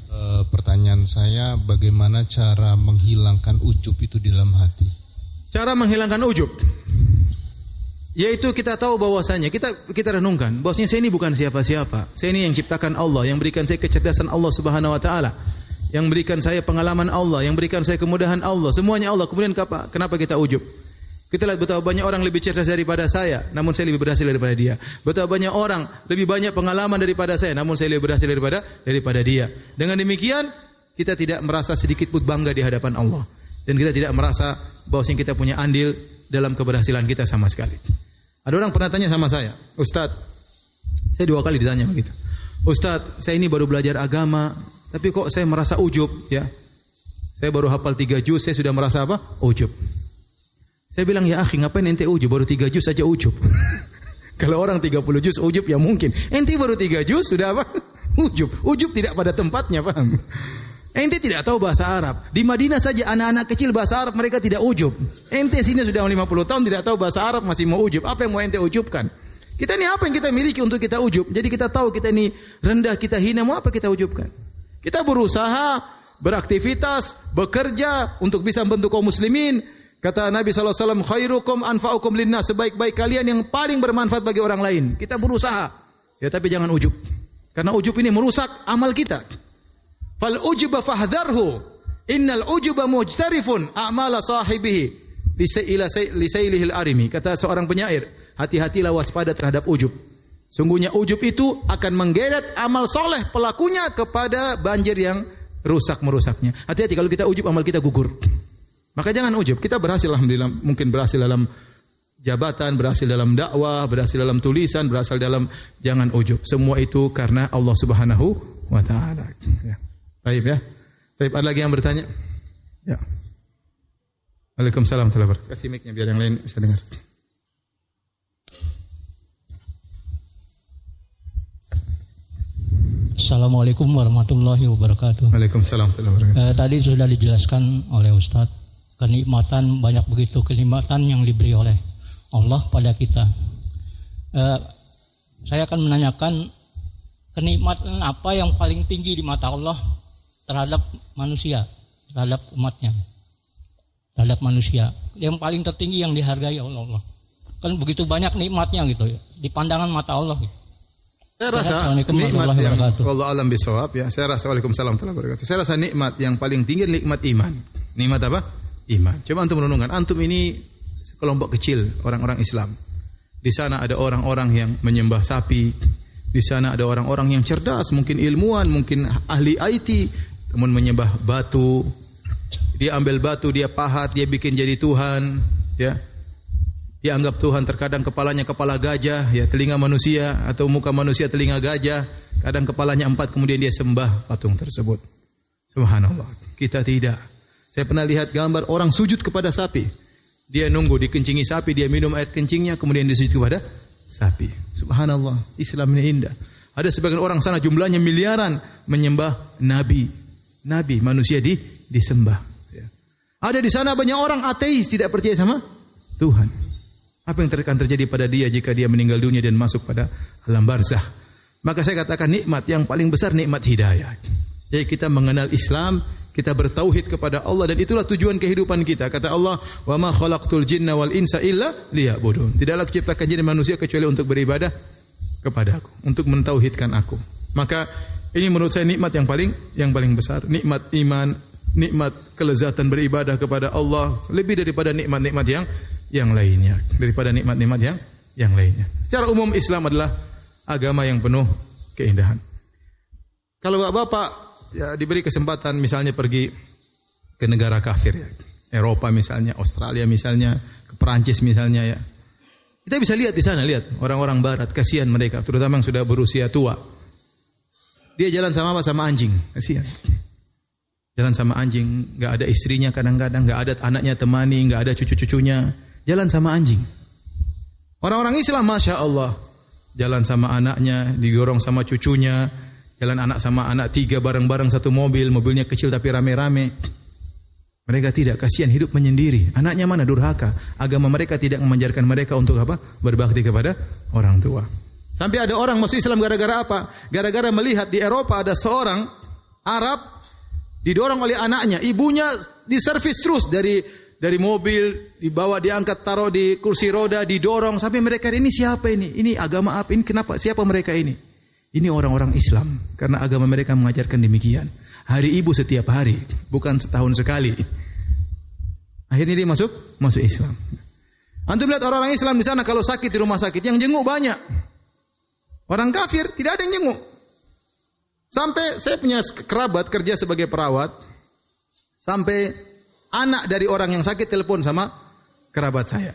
Pertanyaan saya, bagaimana cara menghilangkan ujub itu di dalam hati? Cara menghilangkan ujub, yaitu kita tahu bahwasanya kita renungkan bahwasanya saya ini bukan siapa-siapa. Saya ini yang ciptakan Allah, yang berikan saya kecerdasan Allah Subhanahu wa taala, yang berikan saya pengalaman Allah, yang berikan saya kemudahan Allah, semuanya Allah. Kemudian kenapa kita ujub? Kita lihat betapa banyak orang lebih cerdas daripada saya, namun saya lebih berhasil daripada dia. Betapa banyak orang lebih banyak pengalaman daripada saya, namun saya lebih berhasil daripada dia. Dengan demikian, kita tidak merasa sedikit pun bangga di hadapan Allah, dan kita tidak merasa bahwasanya kita punya andil dalam keberhasilan kita sama sekali. Ada orang pernah tanya sama saya, "Ustaz, saya 2 kali ditanya begitu. Ustaz, saya ini baru belajar agama, tapi kok saya merasa ujub, ya. Saya baru hafal 3 juz, saya sudah merasa apa? Ujub." Saya bilang, "Ya akhi, ngapain ente ujub? Baru 3 juz saja ujub." Kalau orang 30 juz ujub ya mungkin. Ente baru 3 juz sudah apa? Ujub. Ujub tidak pada tempatnya, paham? Ente tidak tahu bahasa Arab. Di Madinah saja anak-anak kecil bahasa Arab mereka tidak ujub. Ente sini sudah 50 tahun tidak tahu bahasa Arab masih mau ujub. Apa yang mau ente ujubkan? Kita ini apa yang kita miliki untuk kita ujub? Jadi kita tahu kita ini rendah, kita hina, mau apa kita ujubkan? Kita berusaha, beraktivitas, bekerja untuk bisa membantu kaum muslimin. Kata Nabi SAW, "Khairukum anfa'ukum linnas", sebaik-baik kalian yang paling bermanfaat bagi orang lain. Kita berusaha. Ya, tapi jangan ujub. Karena ujub ini merusak amal kita. Fal ujuba fahdharhu, innal ujuba mujtarifun a'mala sahibihi. lisailihil arimi. Kata seorang penyair, hati-hatilah waspada terhadap ujub. Sungguhnya ujub itu akan menggeret amal soleh pelakunya kepada banjir yang merusaknya. Hati-hati kalau kita ujub, amal kita gugur. Maka jangan ujub. Kita berhasil, alhamdulillah, mungkin berhasil dalam jabatan, berhasil dalam dakwah, berhasil dalam tulisan, berhasil dalam, jangan ujub. Semua itu karena Allah Subhanahu wa taala. Ya. Baik ya. Baik, ada lagi yang bertanya? Ya. Waalaikumsalam warahmatullahi wabarakatuh. Kasih mic-nya biar yang lain bisa dengar. Assalamualaikum warahmatullahi wabarakatuh. Waalaikumsalam warahmatullahi wabarakatuh. Tadi sudah dijelaskan oleh Ustaz, kenikmatan, banyak begitu kenikmatan yang diberi oleh Allah pada kita. Saya akan menanyakan, kenikmatan apa yang paling tinggi di mata Allah terhadap manusia, terhadap umatnya, terhadap manusia, yang paling tertinggi yang dihargai oleh Allah. Kan begitu banyak nikmatnya gitu ya, di pandangan mata Allah gitu. Saya rasa nikmat yang Allah alam bisawab ya. Saya rasa waalaikumsalam warahmatullahi wabarakatuh. Saya rasa nikmat yang paling tinggi nikmat iman. Nikmat apa? Iman. Coba antum renungkan. Antum ini sekelompok kecil orang-orang Islam. Di sana ada orang-orang yang menyembah sapi. Di sana ada orang-orang yang cerdas, mungkin ilmuwan, mungkin ahli IT, namun menyembah batu. Dia ambil batu, dia pahat, dia bikin jadi Tuhan, ya. Dia anggap Tuhan, terkadang kepalanya kepala gajah, ya, telinga manusia, atau muka manusia telinga gajah, kadang kepalanya 4, kemudian dia sembah patung tersebut. Subhanallah. Kita tidak. Saya pernah lihat gambar orang sujud kepada sapi. Dia nunggu dikencingi sapi, dia minum air kencingnya, kemudian dia sujud kepada sapi. Subhanallah. Islam ini indah. Ada sebagian orang sana jumlahnya miliaran menyembah nabi. Nabi, manusia disembah. Ya. Ada di sana banyak orang ateis, tidak percaya sama Tuhan. Apa yang akan terjadi pada dia jika dia meninggal dunia dan masuk pada alam barzakh? Maka saya katakan nikmat yang paling besar nikmat hidayah. Jadi kita mengenal Islam, kita bertauhid kepada Allah, dan itulah tujuan kehidupan kita. Kata Allah, "Wa ma khalaqtul jinna wal insa illa liya'budun." Tidaklah kuciptakan jin dan manusia kecuali untuk beribadah kepadaku, untuk mentauhidkan aku. Maka ini menurut saya nikmat yang paling besar, nikmat iman, nikmat kelezatan beribadah kepada Allah, lebih daripada nikmat-nikmat yang lainnya, daripada nikmat-nikmat yang lainnya. Secara umum Islam adalah agama yang penuh keindahan. Kalau bapak ya, diberi kesempatan misalnya pergi ke negara kafir ya, Eropa misalnya, Australia misalnya, ke Perancis misalnya ya. Kita bisa lihat di sana, lihat orang-orang barat, kasihan mereka, terutama yang sudah berusia tua. Dia jalan sama anjing, kasihan. Jalan sama anjing, enggak ada istrinya kadang-kadang, enggak ada anaknya temani, enggak ada cucu-cucunya. Jalan sama anjing. Orang-orang Islam, Masya Allah, jalan sama anaknya, digorong sama cucunya, jalan anak sama anak 3 bareng-bareng satu mobil, mobilnya kecil tapi rame-rame. Mereka tidak, kasihan, hidup menyendiri. Anaknya mana? Durhaka. Agama mereka tidak memanjarkan mereka untuk apa? Berbakti kepada orang tua. Sampai ada orang masuk Islam gara-gara apa? Gara-gara melihat di Eropa ada seorang Arab didorong oleh anaknya, ibunya diservis terus dari mobil, dibawa, diangkat, taruh di kursi roda, didorong, sampai mereka, ini siapa ini? Ini agama apa? Ini kenapa? Siapa mereka ini? Ini orang-orang Islam, karena agama mereka mengajarkan demikian. Hari ibu setiap hari, bukan setahun sekali. Akhirnya dia masuk Islam. Antum lihat orang-orang Islam di sana kalau sakit di rumah sakit, yang jenguk banyak. Orang kafir tidak ada yang jenguk. Sampai saya punya kerabat kerja sebagai perawat, sampai anak dari orang yang sakit telepon sama kerabat saya.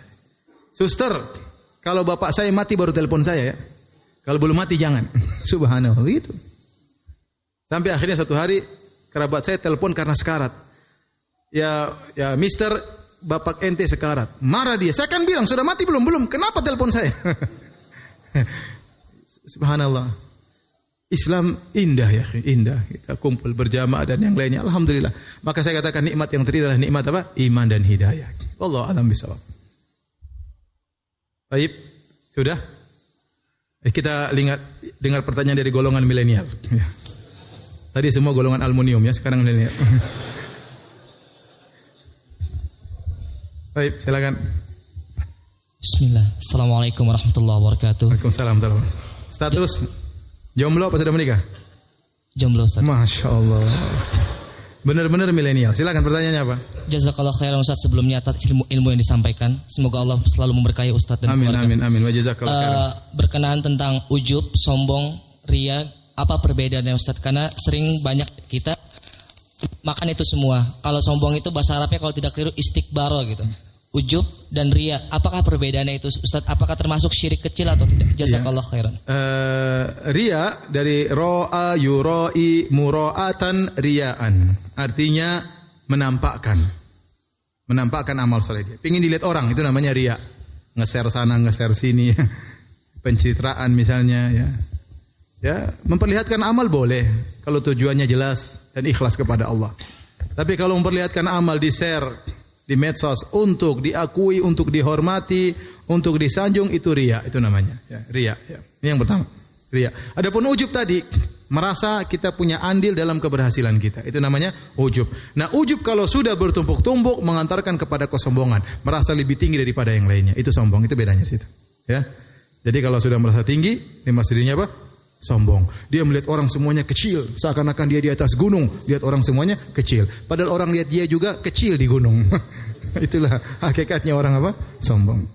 Suster, kalau bapak saya mati baru telepon saya ya. Kalau belum mati jangan. Subhanallah gitu. Sampai akhirnya satu hari kerabat saya telepon karena sekarat. Ya Mister, bapak ente sekarat. Marah dia. Saya kan bilang sudah mati belum? Belum. Kenapa telepon saya? Subhanallah. Islam indah ya, indah. Kita kumpul berjamaah dan yang lainnya. Alhamdulillah. Maka saya katakan nikmat yang terakhir adalah nikmat apa? Iman dan hidayah. Wallahu a'lam bishawab. Baik, sudah. Kita dengar pertanyaan dari golongan milenial. Tadi semua golongan aluminium ya, sekarang milenial. Baik, silakan. Bismillah. Assalamualaikum warahmatullahi wabarakatuh. Waalaikumsalam warahmatullahi wabarakatuh. Status jomblo apa sudah menikah? Jomblo, Ustaz. Masya Allah. Benar-benar milenial. Silakan pertanyaannya apa? Jazakallah khairan Ustaz sebelumnya atas ilmu yang disampaikan. Semoga Allah selalu memberkahi Ustaz dan keluarga. Amin. Wa jazakallah khairan. Berkenaan tentang ujub, sombong, riya, apa perbedaannya Ustaz? Karena sering banyak kita makan itu semua. Kalau sombong itu bahasa Arabnya kalau tidak keliru istikbaro gitu. Ujub dan riya, apakah perbedaannya itu Ustaz? Apakah termasuk syirik kecil atau tidak? Jazakallah khairan. Riya dari ro'a yura'i mura'atan riya'an. Artinya menampakkan amal soleh dia. Pingin dilihat orang, itu namanya riya. Nge-share sana, nge-share sini. Pencitraan misalnya ya. Ya, memperlihatkan amal boleh kalau tujuannya jelas dan ikhlas kepada Allah. Tapi kalau memperlihatkan amal di-share di medsos untuk diakui, untuk dihormati, untuk disanjung, itu riya, itu namanya ya, riya ya. Ini yang pertama, riya. Adapun ujub tadi, merasa kita punya andil dalam keberhasilan kita, itu namanya ujub. Nah, ujub kalau sudah bertumpuk-tumpuk mengantarkan kepada kesombongan, merasa lebih tinggi daripada yang lainnya, itu sombong, itu bedanya di situ ya. Jadi kalau sudah merasa tinggi, ini maksudnya apa? Sombong. Dia melihat orang semuanya kecil, seakan-akan dia di atas gunung, lihat orang semuanya kecil. Padahal orang lihat dia juga kecil di gunung. Itulah hakikatnya orang apa? Sombong.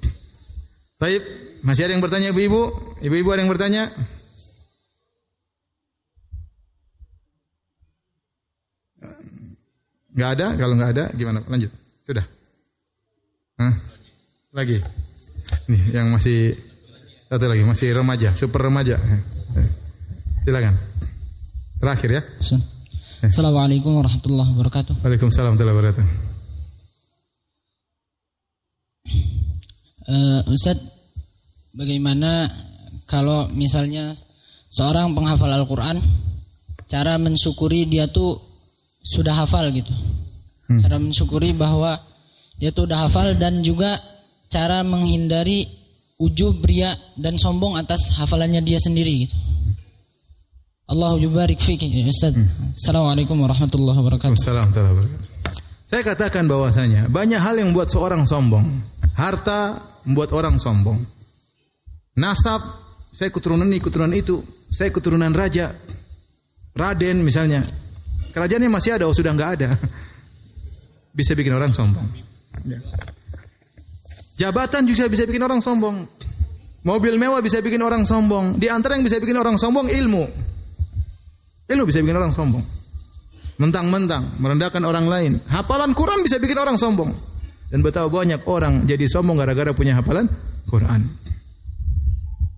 Baik, masih ada yang bertanya ibu-ibu? Ibu-ibu ada yang bertanya? Enggak ada? Kalau enggak ada gimana? Lanjut. Sudah. Lagi. Nih yang masih satu lagi, masih remaja, super remaja. Silakan. Terakhir ya. Assalamualaikum warahmatullahi wabarakatuh. Waalaikumsalam warahmatullahi wabarakatuh. Ustaz, bagaimana kalau misalnya seorang penghafal Al-Quran, cara mensyukuri dia tuh sudah hafal gitu. Cara mensyukuri bahwa dia tuh udah hafal, dan juga cara menghindari ujub, riya dan sombong atas hafalannya dia sendiri gitu. Allahu yubarik fiki Ustaz. Assalamualaikum warahmatullahi wabarakatuh. Waalaikumsalam warahmatullahi wabarakatuh. Saya katakan bahwasanya banyak hal yang membuat seorang sombong. Harta membuat orang sombong. Nasab, saya keturunan ini, keturunan itu. Saya keturunan raja. Raden misalnya. Kerajaannya masih ada, sudah enggak ada. Bisa bikin orang sombong. Ya. Jabatan juga bisa bikin orang sombong. Mobil mewah bisa bikin orang sombong. Di antara yang bisa bikin orang sombong, ilmu. Ilmu bisa bikin orang sombong. Mentang-mentang merendahkan orang lain. Hafalan Quran bisa bikin orang sombong. Dan betapa banyak orang jadi sombong gara-gara punya hafalan Quran.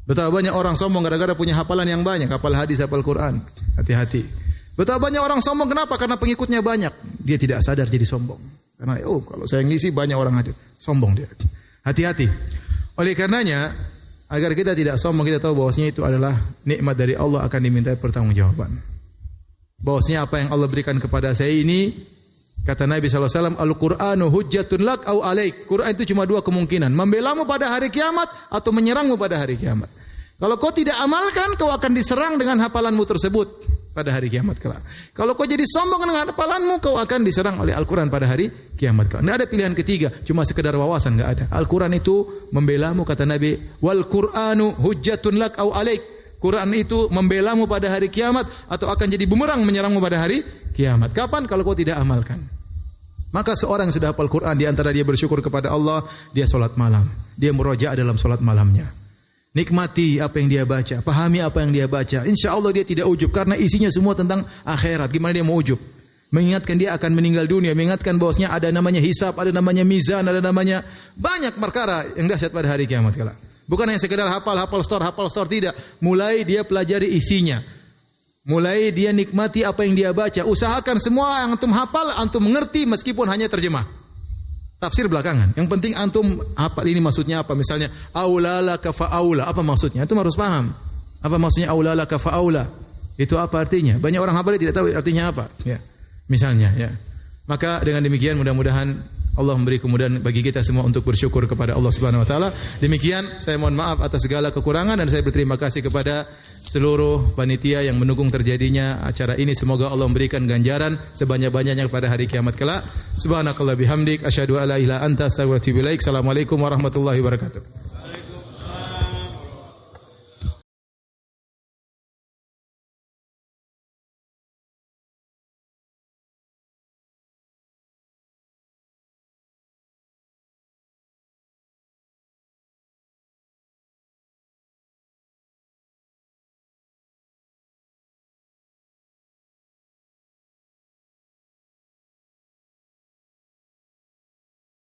Betapa banyak orang sombong gara-gara punya hafalan yang banyak, hafal hadis, hafal Quran. Hati-hati. Betapa banyak orang sombong, kenapa? Karena pengikutnya banyak. Dia tidak sadar jadi sombong. Karena kalau saya ngisi banyak orang hadir, sombong dia. Hati-hati. Oleh karenanya, agar kita tidak sombong, kita tahu bahwasanya itu adalah nikmat dari Allah, akan diminta pertanggungjawaban. Bahwasanya apa yang Allah berikan kepada saya ini, kata Nabi SAW, Al-Qur'anu hujjatun lak au alaik. Quran itu cuma dua kemungkinan, membelamu pada hari kiamat atau menyerangmu pada hari kiamat. Kalau kau tidak amalkan, kau akan diserang dengan hafalanmu tersebut pada hari kiamat kelak. Kalau kau jadi sombong dengan hafalanmu, kau akan diserang oleh Al-Quran pada hari kiamat kelak. Tidak ada pilihan ketiga, cuma sekedar wawasan, enggak ada. Al-Quran itu membelamu, kata Nabi, wal Qur'anu hujjatun lak au alaik. Quran itu membelamu pada hari kiamat atau akan jadi bumerang menyerangmu pada hari kiamat. Kapan? Kalau kau tidak amalkan. Maka seorang yang sudah hafal Quran, di antara dia bersyukur kepada Allah, dia solat malam. Dia murojaah dalam solat malamnya. Nikmati apa yang dia baca, pahami apa yang dia baca. Insya Allah dia tidak ujub, karena isinya semua tentang akhirat. Gimana dia mau ujub? Mengingatkan dia akan meninggal dunia, mengingatkan bahwasanya ada namanya hisab, ada namanya mizan, ada namanya banyak perkara yang dahsyat pada hari kiamat kelak. Bukan hanya sekedar hafal store, tidak. Mulai dia pelajari isinya. Mulai dia nikmati apa yang dia baca. Usahakan semua yang antum hafal, antum mengerti meskipun hanya terjemah. Tafsir belakangan. Yang penting antum hafal ini maksudnya apa. Misalnya, aulalaka fa'aula. Apa maksudnya? Antum harus paham. Apa maksudnya aulalaka fa'aula? Itu apa artinya? Banyak orang hafal tidak tahu artinya apa. Ya. Misalnya, ya. Maka dengan demikian mudah-mudahan Allah memberi kemudahan bagi kita semua untuk bersyukur kepada Allah Subhanahu wa taala. Demikian, saya mohon maaf atas segala kekurangan dan saya berterima kasih kepada seluruh panitia yang mendukung terjadinya acara ini. Semoga Allah memberikan ganjaran sebanyak-banyaknya pada hari kiamat kelak. Subhanakallah bihamdik asyhadu alla ilaha illa anta astaghfiruka wa atubu ilaik. Assalamualaikum warahmatullahi wabarakatuh.